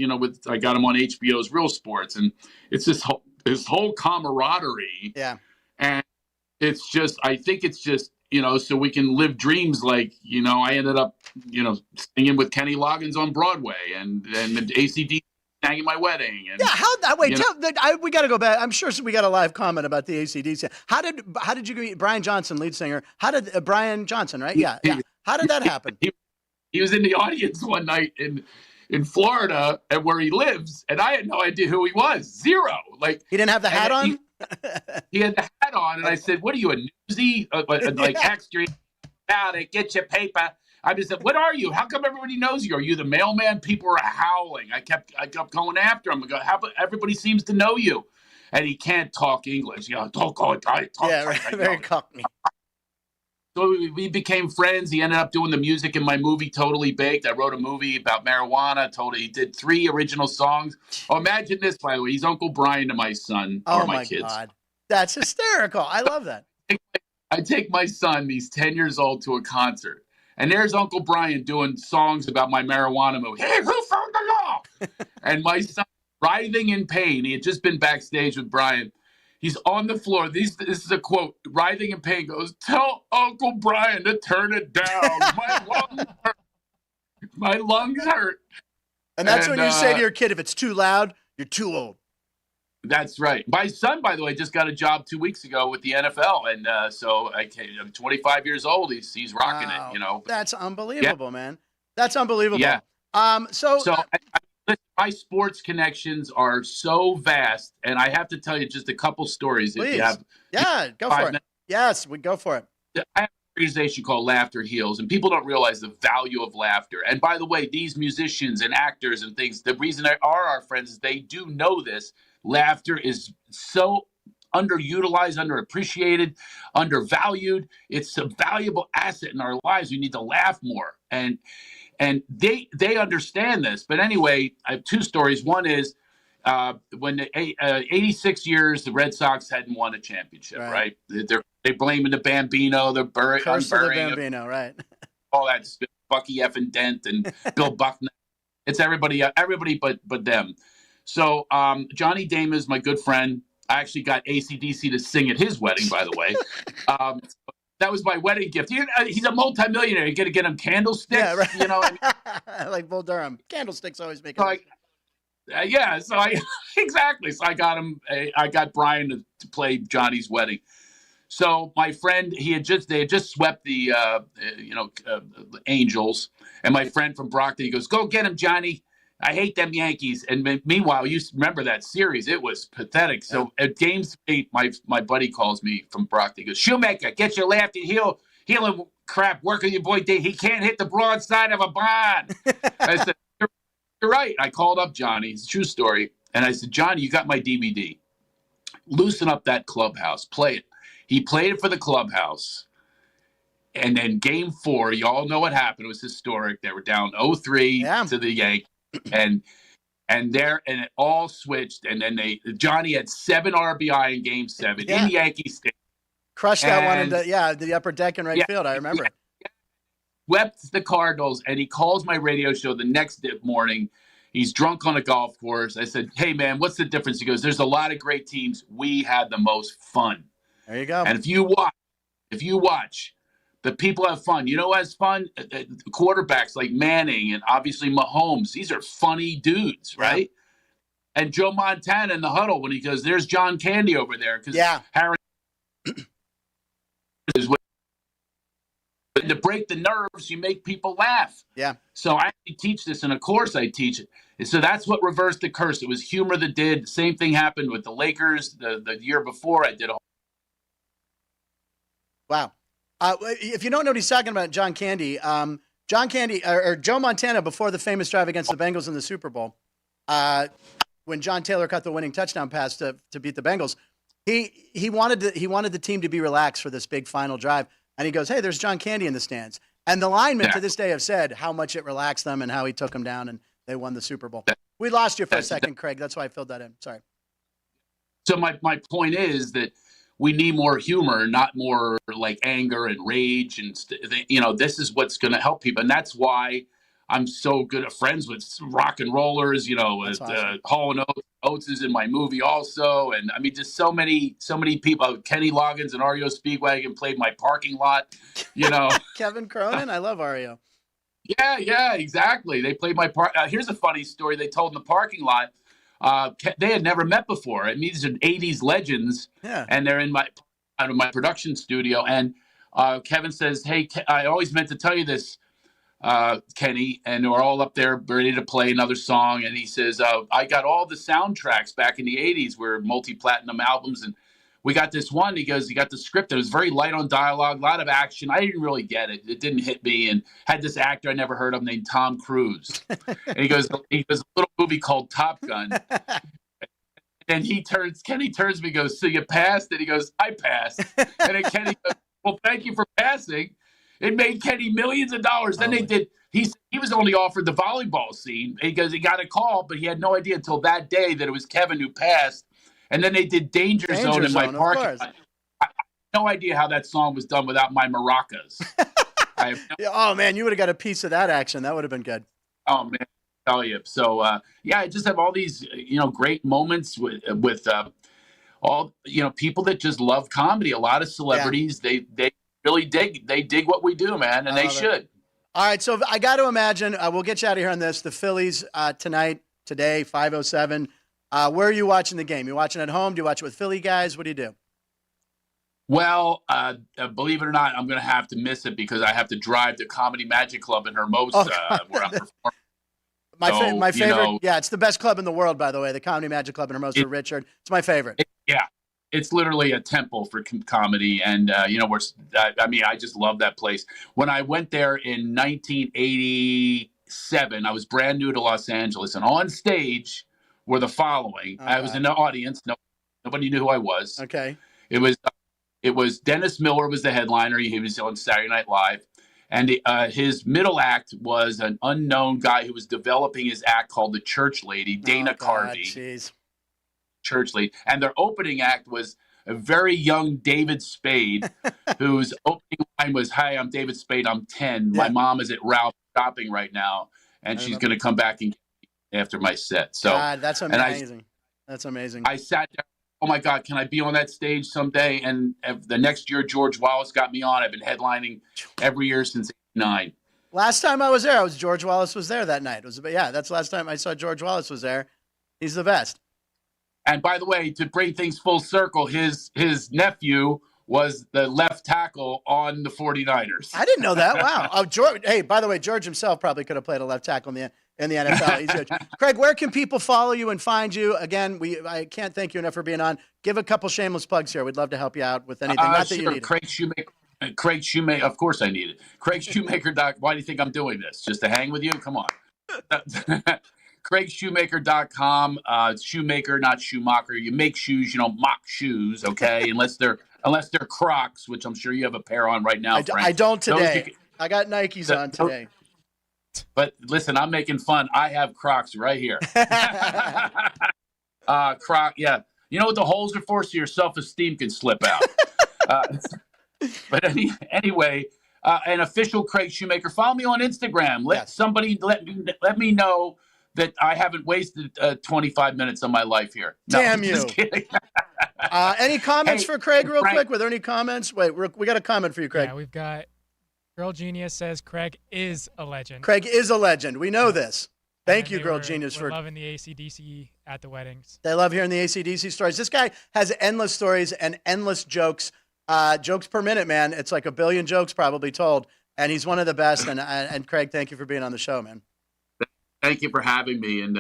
I got him on HBO's Real Sports, and it's this whole camaraderie. Yeah. And it's just, I think it's just, so we can live dreams like, I ended up, singing with Kenny Loggins on Broadway and the ACD sang at my wedding. And, yeah, we got to go back. I'm sure we got a live comment about the ACDC. How did you meet Brian Johnson, lead singer? How did Brian Johnson, right? Yeah. How did that happen? He was in the audience one night in Florida, and where he lives, and I had no idea who he was. Zero. Like, he didn't have the hat on. He had the hat on, and I said, "What are you, a newsie? Extra out it, get your paper." I just said, "What are you? How come everybody knows you? Are you the mailman?" People were howling. I kept going after him. I go, everybody seems to know you, and he can't talk English. Don't go. Very cockney. So we became friends. He ended up doing the music in my movie, Totally Baked. I wrote a movie about marijuana. He did 3 original songs. Oh, imagine this, by the way. He's Uncle Brian to my son or my kids. Oh, my God. That's hysterical. I love that. I take my son, he's 10 years old, to a concert. And there's Uncle Brian doing songs about my marijuana movie. Hey, who found the law? And my son, writhing in pain. He had just been backstage with Brian. He's on the floor. This is a quote. Writhing in pain goes, "Tell Uncle Brian to turn it down. My lungs hurt. My lungs hurt." And that's when you say to your kid, if it's too loud, you're too old. That's right. My son, by the way, just got a job 2 weeks ago with the NFL, and I'm 25 years old. He's rocking it. Wow. You know. That's Yeah. unbelievable, man. That's unbelievable. Yeah. So So listen, my sports connections are so vast, and I have to tell you just a couple stories. If please. you have, Yeah, go 5 for it. minutes. Yes, we go for it. I have an organization called Laughter Heals, and people don't realize the value of laughter. And by the way, these musicians and actors and things, the reason they are our friends is they do know this. Laughter is so underutilized, underappreciated, undervalued. It's a valuable asset in our lives. We need to laugh more. And they understand this. But anyway, I have two stories. One is when the 86 years, the Red Sox hadn't won a championship, right? They're blaming the Bambino, they're Curse of the unburying Bambino, right? all that stuff, Bucky effing Dent and Bill Buckner. It's everybody but them. So Johnny Damon is my good friend. I actually got AC/DC to sing at his wedding, by the way. That was my wedding gift. He's a multimillionaire. You're going to get him candlesticks, Yeah, right. you know. I mean, like Bull Durham. Candlesticks always make it. So I exactly. So I got Brian to play Johnny's wedding. So my friend, they had just swept the Angels, and my friend from Brockton, he goes, "Go get him, Johnny. I hate them Yankees." And meanwhile, you remember that series? It was pathetic. So at Game 3, my buddy calls me from Brockton. He goes, "Shoemaker, get your lefty healing crap. Work with your boy D. He can't hit the broadside of a barn." I said, "You're right." I called up Johnny. It's a true story. And I said, "Johnny, you got my DVD. Loosen up that clubhouse. Play it." He played it for the clubhouse. And then Game 4, you all know what happened. It was historic. They were down 0-3 to the Yankees. And it all switched. And then Johnny had 7 RBI in Game 7 in the Yankee Stadium. Crushed that one into the upper deck in right field. I remember. Swept the Cardinals, and he calls my radio show the next morning. He's drunk on a golf course. I said, "Hey, man, what's the difference?" He goes, "There's a lot of great teams. We had the most fun." There you go. And if you watch, the people have fun. You know who has fun? Quarterbacks like Manning and obviously Mahomes. These are funny dudes, right? Yeah. And Joe Montana in the huddle when he goes, "There's John Candy over there." Because Harry is to break the nerves, you make people laugh. Yeah. So I teach this in a course I teach it. And so that's what reversed the curse. It was humor that did. The same thing happened with the Lakers the year before. I did a Wow. If you don't know what he's talking about, John Candy, or Joe Montana before the famous drive against the Bengals in the Super Bowl, when John Taylor caught the winning touchdown pass to beat the Bengals, he wanted the team to be relaxed for this big final drive. And he goes, "Hey, there's John Candy in the stands." And the linemen to this day have said how much it relaxed them and how he took them down and they won the Super Bowl. We lost you for a second, Craig. That's why I filled that in. Sorry. So my point is that we need more humor, not more like anger and rage. And, this is what's going to help people. And that's why I'm so good at friends with rock and rollers, Awesome. Hall & Oates is in my movie also. And I mean, just so many people. Kenny Loggins and REO Speedwagon played my parking lot, Kevin Cronin, I love REO. Yeah, exactly. They played my part. Here's a funny story they told in the parking lot. They had never met before. I mean, these are 80s legends, and they're in my production studio. And Kevin says, "Hey, I always meant to tell you this, Kenny." And we're all up there ready to play another song. And he says, "I got all the soundtracks back in the 80s, were multi-platinum albums, and we got this one." He goes, "He got the script. It was very light on dialogue, a lot of action. I didn't really get it. It didn't hit me." And had this actor I never heard of named Tom Cruise. And he goes, a little movie called Top Gun. And Kenny turns to me and goes, "So you passed?" And he goes, "I passed." And then Kenny goes, "Well, thank you for passing." It made Kenny millions of dollars. Then he was only offered the volleyball scene. He goes, he got a call, but he had no idea until that day that it was Kevin who passed. And then they did Danger Zone in my parking lot. I have no idea how that song was done without my maracas. Oh, man, you would have got a piece of that action. That would have been good. Oh, man, I tell you. So, I just have all these, great moments with all, people that just love comedy. A lot of celebrities, they really dig what we do, man, and they should. All right, so I got to imagine, we'll get you out of here on this. The Phillies today, 5:07. Where are you watching the game? You watching at home? Do you watch it with Philly guys? What do you do? Well, believe it or not, I'm going to have to miss it because I have to drive to Comedy Magic Club in Hermosa where I'm performing. My favorite. Yeah, it's the best club in the world, by the way. The Comedy Magic Club in Hermosa, Richard. It's my favorite. It's literally a temple for comedy, and I just love that place. When I went there in 1987, I was brand new to Los Angeles, and on stage were the following. I was in the audience. Nobody knew who I was. Okay. It was Dennis Miller was the headliner. He was on Saturday Night Live. And his middle act was an unknown guy who was developing his act called the Church Lady, Dana Carvey. Jeez. Church Lady. And their opening act was a very young David Spade, whose opening line was, "Hi, I'm David Spade. I'm 10. My mom is at Ralph shopping right now, and she's going to come back and get me after my set." So, God, that's amazing. That's amazing. I sat there. Oh my God, can I be on that stage someday? And the next year, George Wallace got me on. I've been headlining every year since '89. Last time I was there, George Wallace was there that night. That's the last time I saw George Wallace was there. He's the best. And by the way, to bring things full circle, his nephew was the left tackle on the 49ers. I didn't know that. Wow. Oh, George. Hey, by the way, George himself probably could have played a left tackle in the NFL. He's good. Craig, where can people follow you and find you? Again, I can't thank you enough for being on. Give a couple shameless plugs here. We'd love to help you out with anything. Not that you need it. Craig Shoemaker. Of course I need it. Craig Shoemaker. Why do you think I'm doing this? Just to hang with you? Come on. CraigShoemaker.com. Shoemaker, not Schumacher. You make shoes, mock shoes, okay? unless they're Crocs, which I'm sure you have a pair on right now, Frank. I don't today. I got Nikes on today. But listen, I'm making fun. I have Crocs right here. Croc, yeah. You know what the holes are for? So your self-esteem can slip out. But anyway, an official Craig Shoemaker. Follow me on Instagram. Let me know that I haven't wasted 25 minutes of my life here. No, damn you. Just kidding. Any comments for Craig real quick? Were there any comments? Wait, we got a comment for you, Craig. Yeah, we've got Girl Genius says Craig is a legend. Craig is a legend. We know this. Thank you, Girl Genius, for loving the AC/DC at the weddings. They love hearing the AC/DC stories. This guy has endless stories and endless jokes. Jokes per minute, man. It's like a billion jokes probably told. And he's one of the best. And Craig, thank you for being on the show, man. Thank you for having me. And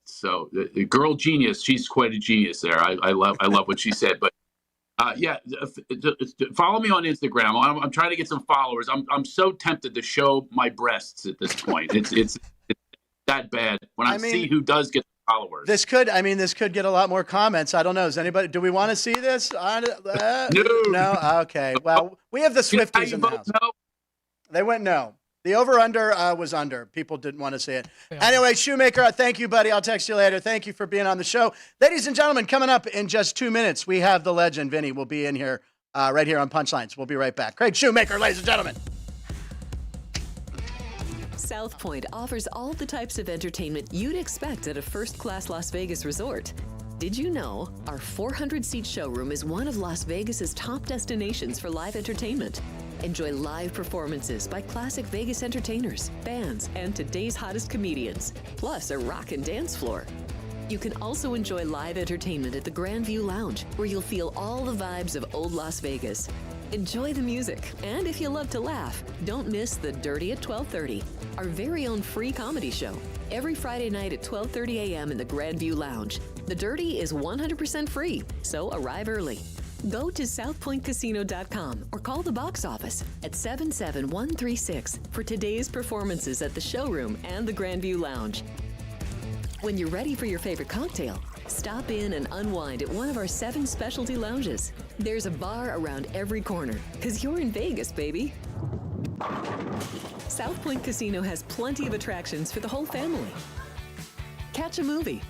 so the Girl Genius, she's quite a genius there. I love what she said. But follow me on Instagram. I'm trying to get some followers. I'm so tempted to show my breasts at this point. It's that bad when I see who does get followers. This could get a lot more comments. I don't know. Do we want to see this? No. Okay. Well, we have the Swifties in the house. No? They went no. The over-under was under. People didn't want to see it. Anyway, Shoemaker, thank you, buddy. I'll text you later. Thank you for being on the show. Ladies and gentlemen, coming up in just 2 minutes, we have the legend, Vinny, will be in here, right here on Punchlines. We'll be right back. Craig Shoemaker, ladies and gentlemen. South Point offers all the types of entertainment you'd expect at a first-class Las Vegas resort. Did you know our 400-seat showroom is one of Las Vegas's top destinations for live entertainment? Enjoy live performances by classic Vegas entertainers, bands, and today's hottest comedians, plus a rock and dance floor. You can also enjoy live entertainment at the Grand View Lounge, where you'll feel all the vibes of old Las Vegas. Enjoy the music, and if you love to laugh, don't miss The Dirty at 12:30, our very own free comedy show, every Friday night at 12:30 a.m. in the Grand View Lounge. The Dirty is 100% free, so arrive early. Go to southpointcasino.com or call the box office at 77136 for today's performances at the showroom and the Grand View Lounge. When you're ready for your favorite cocktail, stop in and unwind at one of our 7 specialty lounges. There's a bar around every corner, because you're in Vegas, baby. South Point Casino has plenty of attractions for the whole family. Catch a movie.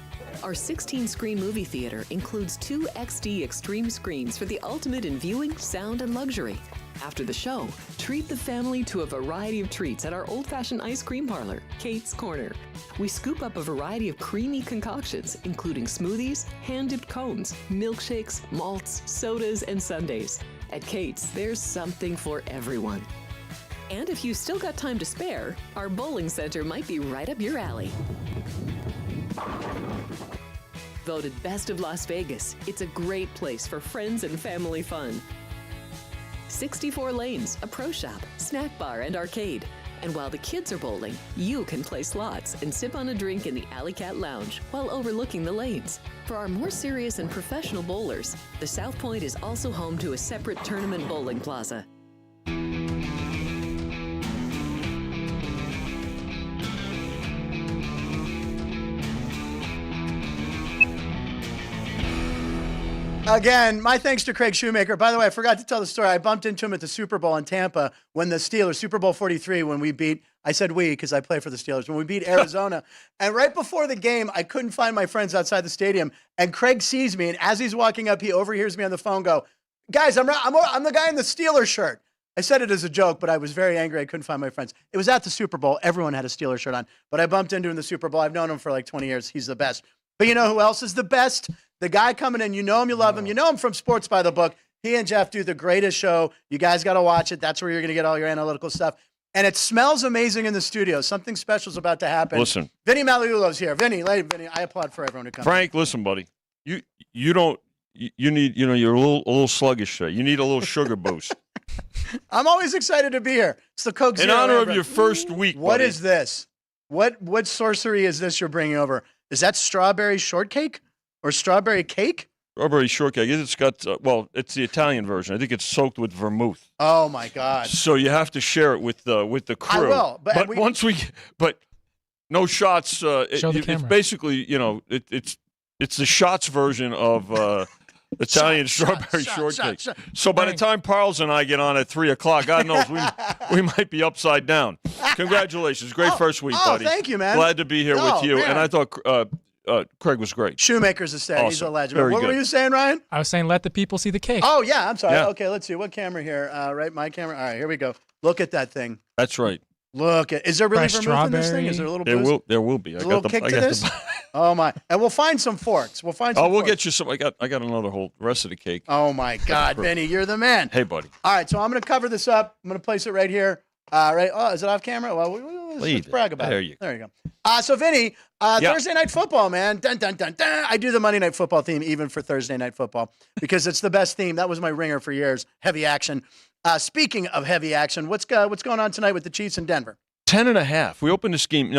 Our 16-screen movie theater includes 2 XD Extreme screens for the ultimate in viewing, sound, and luxury. After the show, treat the family to a variety of treats at our old-fashioned ice cream parlor, Kate's Corner. We scoop up a variety of creamy concoctions, including smoothies, hand-dipped cones, milkshakes, malts, sodas, and sundaes. At Kate's, there's something for everyone. And if you still got time to spare, our bowling center might be right up your alley. Voted Best of Las Vegas, it's a great place for friends and family fun. 64 lanes, a pro shop, snack bar, and arcade. And while the kids are bowling, you can play slots and sip on a drink in the Alley Cat Lounge while overlooking the lanes. For our more serious and professional bowlers, the South Point is also home to a separate tournament bowling plaza. Again, my thanks to Craig Shoemaker. By the way, I forgot to tell the story. I bumped into him at the Super Bowl in Tampa when the Steelers, Super Bowl 43, when we beat, I said we because I play for the Steelers, when we beat Arizona. And right before the game, I couldn't find my friends outside the stadium. And Craig sees me, and as he's walking up, he overhears me on the phone go, guys, I'm the guy in the Steelers shirt. I said it as a joke, but I was very angry. I couldn't find my friends. It was at the Super Bowl. Everyone had a Steelers shirt on. But I bumped into him in the Super Bowl. I've known him for like 20 years. He's the best. But you know who else is the best? The guy coming in, you know him, you love him. You know him from Sports by the Book. He and Jeff do the greatest show. You guys got to watch it. That's where you're going to get all your analytical stuff. And it smells amazing in the studio. Something special is about to happen. Listen. Vinny Magliulo's here. Vinny, I applaud for everyone who comes. Frank, listen, buddy. You need, you're a little sluggish today. You need a little sugar boost. I'm always excited to be here. It's the Coke In Zero. honor of your first week, What buddy. is this? What sorcery is this you're bringing over? Is that strawberry shortcake or strawberry cake? Strawberry shortcake. It's got, it's the Italian version. I think it's soaked with vermouth. Oh, my God. So you have to share it with the crew. I will. But no shots. Show the It's camera. basically, it's the shots version of Italian strawberry shortcake. So by the time Parles and I get on at 3:00, God knows we might be upside down. Congratulations, great first week, buddy. Thank you, man. Glad to be here with you. Man. And I thought Craig was great. Shoemaker's a star. He's a Awesome. legend. Very What were good. you saying, Ryan? I was saying, let the people see the cake. Oh, yeah. I'm sorry. Yeah. Okay, let's see. What camera here? Right, my camera. All right, here we go. Look at that thing. That's right. Look at. Is there really Fresh vermouth in this thing? strawberry. Is there a little booze? There will be. A little kick to this? Oh my! And we'll find some forks. We'll we'll get you some. I got another whole rest of the cake. Oh my God, Benny, you're the man. Hey, buddy. All right, so I'm going to cover this up. I'm going to place it right here. Right. Oh, is it off camera? Well, let's brag about it. There you go. So Vinny, Thursday night football, man. Dun dun dun dun. I do the Monday night football theme even for Thursday night football because it's the best theme. That was my ringer for years. Heavy action. Speaking of heavy action, what's going on tonight with the Chiefs in Denver? 10.5. We opened this game.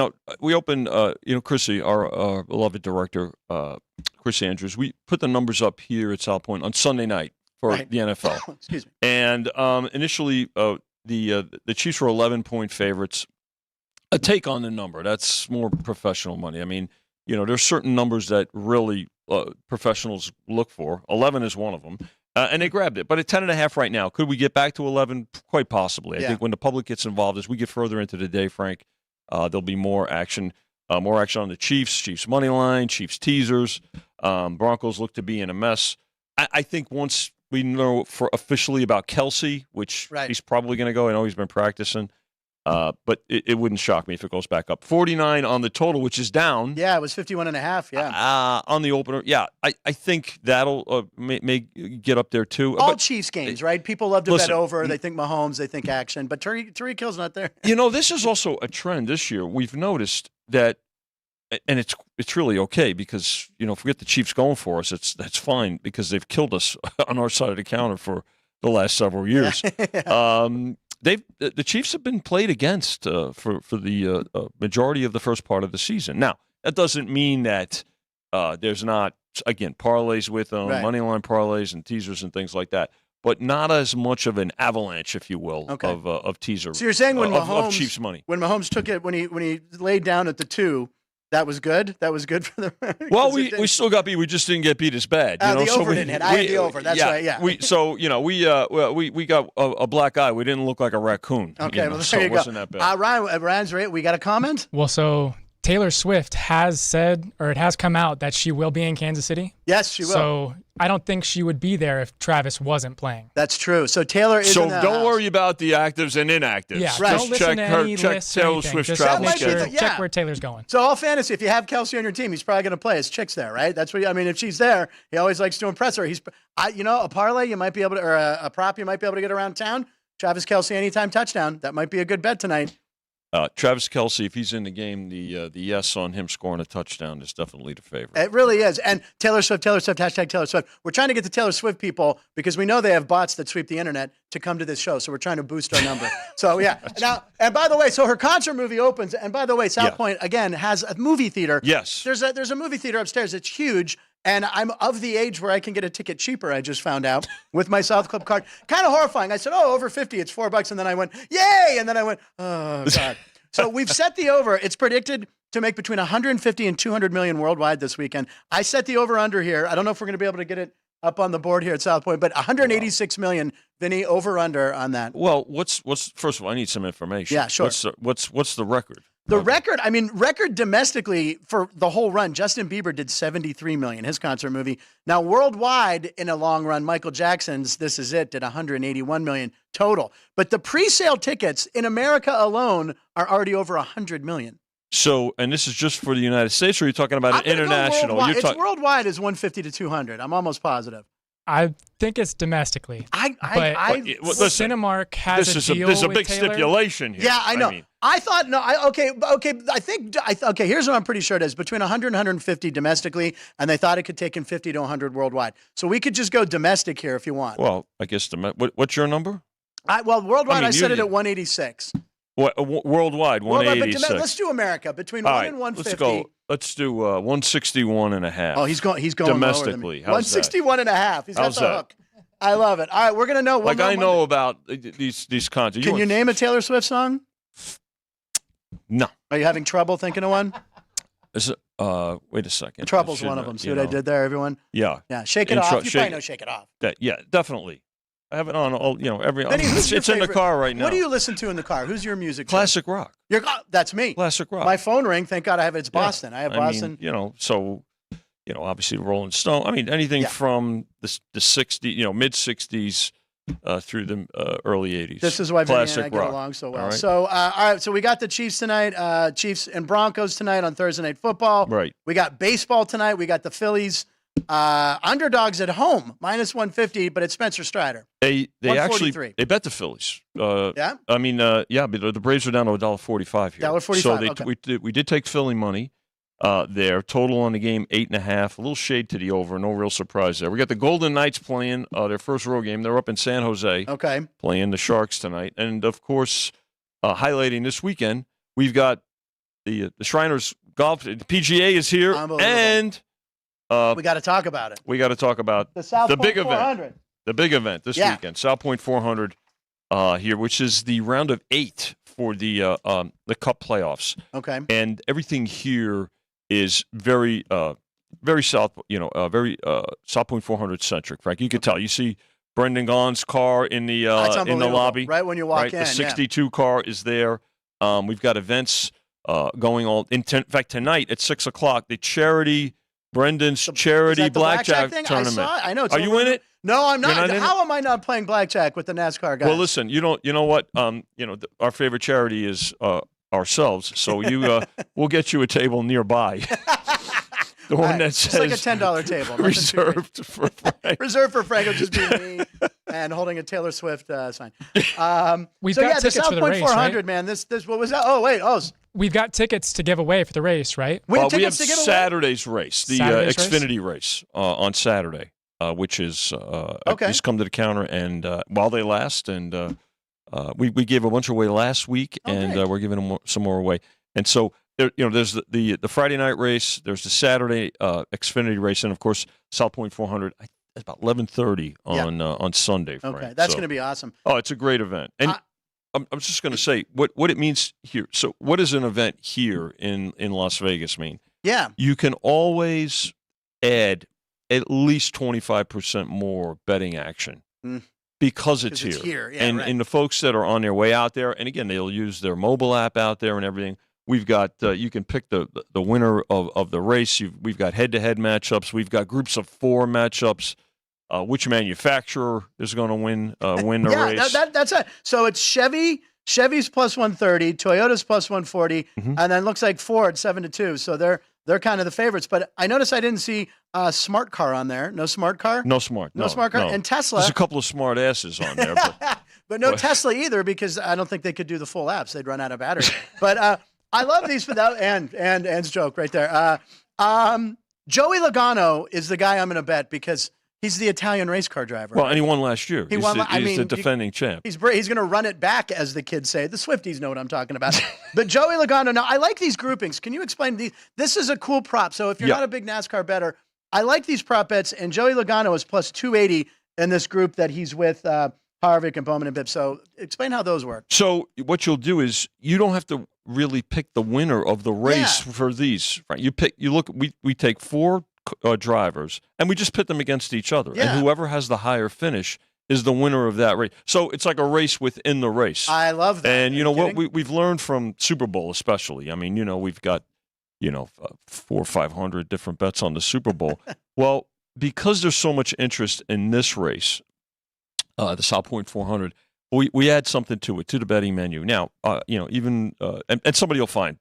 Chrissy, our beloved director, Chris Andrews, we put the numbers up here at South Point on Sunday night for the NFL. Excuse me. And initially, the Chiefs were 11-point favorites. A take on the number. That's more professional money. I mean, there's certain numbers that really professionals look for. 11 is one of them. And they grabbed it. But at 10.5 right now, could we get back to 11? Quite possibly. I think when the public gets involved, as we get further into the day, Frank, there'll be more action on the Chiefs money line, Chiefs teasers. Broncos look to be in a mess. I think once we know officially about Kelsey, which he's probably going to go. I know he's been practicing. But it wouldn't shock me if it goes back up. 49 on the total, which is down. Yeah, it was 51.5. Yeah. On the opener. Yeah, I think that'll may get up there too. All Chiefs games, right? People love to bet over. They think Mahomes. They think action. But Tyreek Hill's not there. This is also a trend this year. We've noticed that, and it's really okay because if we get the Chiefs going for us, that's fine because they've killed us on our side of the counter for the last several years. The Chiefs have been played against for the majority of the first part of the season. Now, that doesn't mean that there's not, again, parlays with them, money line parlays and teasers and things like that, but not as much of an avalanche, if you will, of teaser. So you're saying when Mahomes of Chiefs money. When Mahomes took it, when he laid down at the 2, that was good. That was good for them. Well, we still got beat. We just didn't get beat as bad. The over didn't hit. I had the over. That's right. Yeah. We got a black eye. We didn't look like a raccoon. Okay. Well, so there you it wasn't that bad. Ryan's right. We got a comment. Well, so Taylor Swift has said, or it has come out, that she will be in Kansas City. Yes, she will. So I don't think she would be there if Travis wasn't playing. That's true. So Taylor is in the don't house. worry about the actives and inactives. Yeah, Right. don't listen to any lists or Taylor anything. Swift's Just travel make sure, schedule. check where Taylor's going. So all fantasy, if you have Kelsey on your team, he's probably going to play. His chick's there, right? That's what. If she's there, he always likes to impress her. A parlay you might be able to, or a prop you might be able to get around town. Travis Kelsey anytime touchdown. That might be a good bet tonight. Travis Kelce, if he's in the game, the yes on him scoring a touchdown is definitely the favorite. It really is. And Taylor Swift, hashtag Taylor Swift. We're trying to get the Taylor Swift people because we know they have bots that sweep the internet to come to this show. So we're trying to boost our number. So, yeah. Now, and by the way, so her concert movie opens. And by the way, South Point, again, has a movie theater. Yes. There's a movie theater upstairs. It's huge. And I'm of the age where I can get a ticket cheaper, I just found out, with my South Club card. Kind of horrifying. I said, over 50, it's $4. And then I went, yay! And then I went, oh, God. So we've set the over. It's predicted to make between 150 and 200 million worldwide this weekend. I set the over-under here. I don't know if we're going to be able to get it up on the board here at South Point, but 186 million, Vinny, over-under on that. Well, what's first of all, I need some information. Yeah, sure. What's the record? The record domestically for the whole run, Justin Bieber did 73 million, his concert movie. Now, worldwide in a long run, Michael Jackson's This Is It did 181 million total. But the pre-sale tickets in America alone are already over 100 million. So, and this is just for the United States, or are you talking about an international? Worldwide. Worldwide is 150 to 200. I'm almost positive. I think it's domestically. Listen, Cinemark has a deal There's a with big Taylor. stipulation here. Yeah, I know. Here's what I'm pretty sure it is. Between 100 and 150 domestically, and they thought it could take in 50 to 100 worldwide. So we could just go domestic here if you want. Well, I guess what's your number? Worldwide, I set it at 186. Worldwide, 186. But let's do America. Between 1 and 150. Let's do 161 and a half. Oh, he's going domestically. Lower than me. 161 and a half. He's got the hook. I love it. All right, we're going to know. I know about these concerts. Can you name a Taylor Swift song? No. Are you having trouble thinking of one? Wait a second. Trouble's one of them. See what I did there, everyone? Yeah. Yeah. Shake It Off. You probably know Shake It Off. Yeah, definitely. I have it on all, every. Benny, it's in the car right now. What do you listen to in the car? Who's your music? Classic rock. That's me. Classic rock. My phone rang. Thank God I have it. It's Boston. I have Boston. Obviously the Rolling Stone. I mean, anything from the 60s, mid 60s through the early 80s. This is why Vinny and I rock. get along so well. All right. So, all right. So we got the Chiefs tonight. Chiefs and Broncos tonight on Thursday Night Football. Right. We got baseball tonight. We got the Phillies. Underdogs at home, minus 150, but it's Spencer Strider. They actually bet the Phillies. Yeah. I mean, but the Braves are down to $1.45 here. $1.45. So we did take Philly money there. Total on the game 8.5. A little shade to the over. No real surprise there. We got the Golden Knights playing their first road game. They're up in San Jose. Okay. Playing the Sharks tonight, and of course, highlighting this weekend, we've got the Shriners golf. The PGA is here, and. We got to talk about it. We got to talk about the big 400. event. The big event this weekend, South Point 400 here, which is the round of 8 for the Cup playoffs. Okay. And everything here is very South Point 400 centric. Frank, you can tell. You see Brendan Gaughan's car in the lobby. Right when you walk in. The 62 car is there. We've got events going on. In fact, tonight at 6:00, the charity. Brendan's charity blackjack tournament. I know. Are you in it? No, I'm not. Not How am I not playing blackjack with the NASCAR guys? Well, listen. You know what? Our favorite charity is ourselves. So we'll get you a table nearby. The one that says it's like a $10 table. Reserved for Frank. Reserved for Frank. It'll just be me and holding a Taylor Swift sign. We've got tickets the South for the Point race, 400, right? Man. This what was that? We've got tickets to give away for the race, right? We have Saturday's race, the Xfinity race on Saturday, which is just come to the counter and while they last, and we gave a bunch away last week, and we're giving them some more away. And so there's the Friday night race, there's the Saturday Xfinity race, and of course South Point 400. It's about 11:30 on Sunday. Frank. Okay, that's going to be awesome. Oh, it's a great event, and. I'm just going to say what it means here. So what does an event here in Las Vegas mean? Yeah. You can always add at least 25% more betting action because it's here. Yeah, and the folks that are on their way out there, and again, they'll use their mobile app out there and everything. We've got you can pick the winner of the race. We've got head-to-head matchups. We've got groups of 4 matchups. Which manufacturer is going to win the race? That's it. So it's Chevy's plus 130, Toyota's plus 140, and then looks like Ford 7-2. So they're kind of the favorites. But I noticed I didn't see Smart Car on there. No Smart Car. No Smart. No Smart Car. No. And Tesla. There's a couple of smart asses on there. But but no Tesla either, because I don't think they could do the full laps. They'd run out of battery. But I love these for that. Ann's joke right there. Joey Logano is the guy I'm going to bet because he's the Italian race car driver. Well, and he won last year. He won. He's the defending champ. He's going to run it back, as the kids say. The Swifties know what I'm talking about. But Joey Logano. Now, I like these groupings. Can you explain these? This is a cool prop. So if you're not a big NASCAR bettor, I like these prop bets. And Joey Logano is plus 280 in this group that he's with Harvick and Bowman and Bibb. So explain how those work. So what you'll do is you don't have to really pick the winner of the race for these. Right? We take 4 drivers and we just pit them against each other, and whoever has the higher finish is the winner of that race. So it's like a race within the race. I love that. And you know what we've learned from Super Bowl, especially. I mean, we've got 400 or 500 different bets on the Super Bowl. Well, because there's so much interest in this race, the South Point 400. We add something to it, to the betting menu. Now, even and somebody will find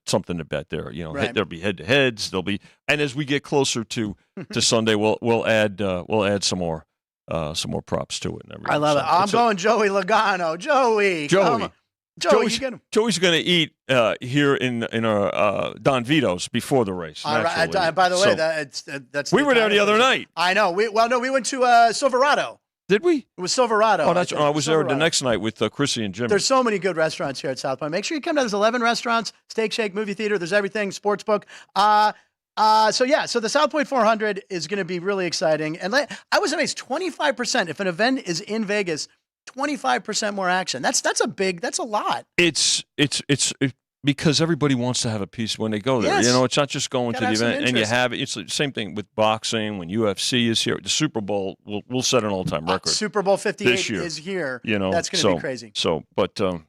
something to bet there. There'll be head-to-heads. There'll be, and as we get closer to Sunday, we'll add some more props to it. And everything. I love it. I'm going Joey Logano. Joey, you get him. Joey's going to eat here in our Don Vito's before the race. All right. By the way, that's we were there the other night. I know. We went to Silverado. Did we? It was Silverado. Oh, that's. I was there the next night with Chrissy and Jimmy. There's so many good restaurants here at South Point. Make sure you come to. There's 11 restaurants, Steak Shake, movie theater. There's everything, sports book. So the South Point 400 is going to be really exciting. And I was amazed, 25%. If an event is in Vegas, 25% more action. That's a lot. It's because everybody wants to have a piece when they go there. Yes. It's not just going to the event and you have it. It's the same thing with boxing. When UFC is here, the Super Bowl will set an all-time record. Super Bowl 58 is here. That's going to be crazy. So, but I'm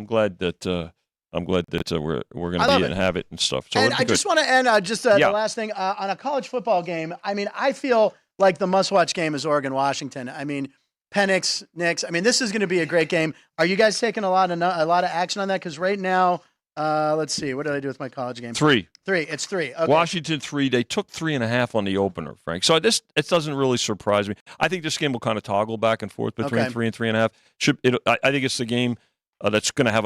glad that we're going to be and have it and stuff. So and I just want to end the last thing on a college football game. I mean, I feel like the must-watch game is Oregon-Washington. I mean, Penix, Knicks. I mean, this is going to be a great game. Are you guys taking a lot of action on that? Because right now. Let's see. What did I do with my college game? 3. It's 3. Okay. Washington 3. They took 3.5 on the opener, Frank. So it doesn't really surprise me. I think this game will kind of toggle back and forth between 3 and 3.5. I think it's the game that's going to have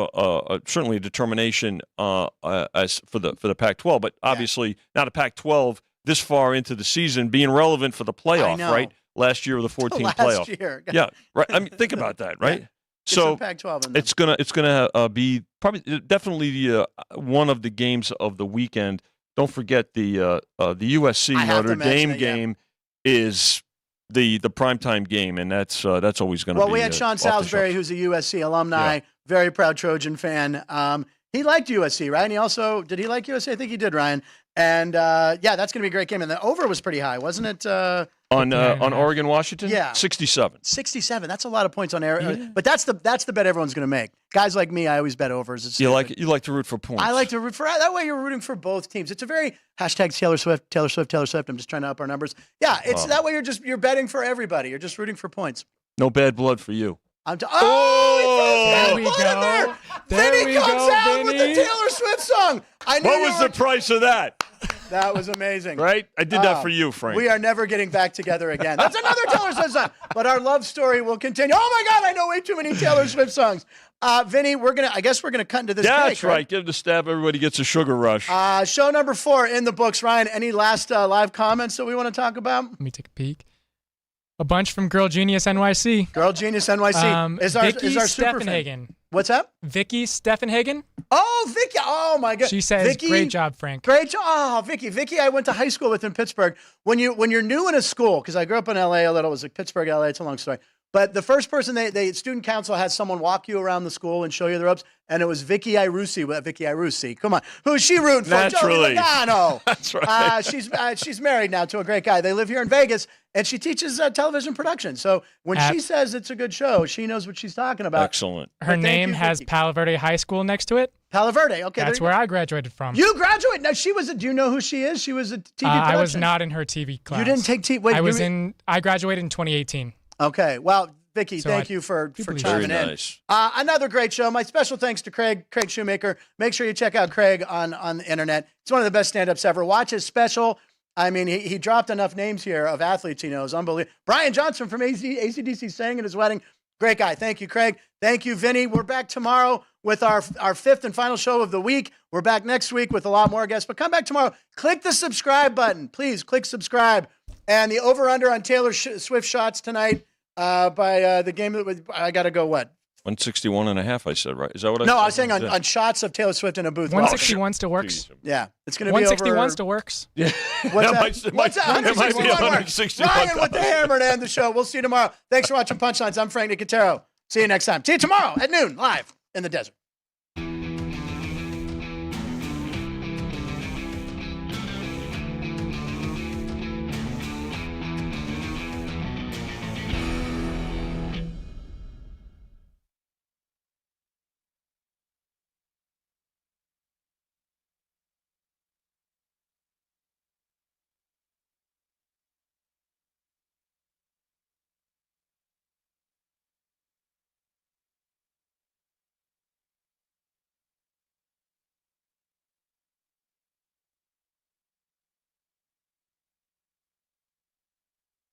certainly a determination as for the Pac-12. But obviously, now the Pac-12 this far into the season being relevant for the playoff, right? Last year, the 14 playoff. Last year. Yeah, right. I mean, think about that, right? Yeah. So Pac-12 it's gonna be definitely one of the games of the weekend. Don't forget the USC Notre Dame game is the primetime game, and that's always going to be. Well, we had Sean Salisbury, who's a USC alumni, very proud Trojan fan. He liked USC, right? And did he like USC? I think he did, Ryan. And that's going to be a great game. And the over was pretty high, wasn't it? On Oregon, Washington? Yeah. 67. 67. That's a lot of points on air. Yeah. But that's the bet everyone's going to make. Guys like me, I always bet overs. You like to root for points. I like to root for that way. You're rooting for both teams. It's a very hashtag Taylor Swift. I'm just trying to up our numbers. Yeah, it's that way. You're betting for everybody. You're just rooting for points. No bad blood for you. There we go. Vinny comes out with the Taylor Swift song. What was the price of that? That was amazing. Right? I did that for you, Frank. We are never getting back together again. That's another Taylor Swift song. But our love story will continue. Oh, my God, I know way too many Taylor Swift songs. Vinny, I guess we're going to cut into this cake, that's right. Give the stab. Everybody gets a sugar rush. Show number 4 in the books. Ryan, any last live comments that we want to talk about? Let me take a peek. A bunch from Girl Genius NYC. Girl Genius NYC is our super fan. What's up? Vicky Steffenhagen. Oh, Vicky. Oh, my God. She says, Vicky, great job, Frank. Great job. Oh, Vicky. Vicky, I went to high school with in Pittsburgh. When you're new in a school, because I grew up in L.A. a little. It was like Pittsburgh, L.A. It's a long story. But the first person, student council had someone walk you around the school and show you the ropes, and it was Vicky Irusi. Vicky Irusi. Come on. Who's she rooting for? Naturally. Joey Logano. That's right. She's married now to a great guy. They live here in Vegas, and she teaches television production. So when she says it's a good show, she knows what she's talking about. Excellent. Her name has Palo Verde High School next to it. Palo Verde. Okay. That's where I graduated from. You graduated? Now, do you know who she is? She was a TV production. I was not in her TV class. You didn't take TV? Wait, I graduated in 2018. Okay. Well, Vicky, thank you for chiming in. Nice. Another great show. My special thanks to Craig Shoemaker. Make sure you check out Craig on the internet. It's one of the best stand-ups ever. Watch his special. I mean, he dropped enough names here of athletes he knows. Unbelievable. Brian Johnson from AC/DC sang at his wedding. Great guy. Thank you, Craig. Thank you, Vinny. We're back tomorrow with our fifth and final show of the week. We're back next week with a lot more guests, but come back tomorrow. Click the subscribe button. Please click subscribe. And the over-under on Taylor Swift shots tonight by the game that I got to go what? 161.5, I said, right? Is that what I said? No, I was saying on shots of Taylor Swift in a booth. 161 still works. Yeah. It's going to be 161 still works. Yeah. What's that? 161 works. 161. Ryan with the hammer to end the show. We'll see you tomorrow. Thanks for watching Punchlines. I'm Frank Nicotero. See you next time. See you tomorrow at noon, live in the desert.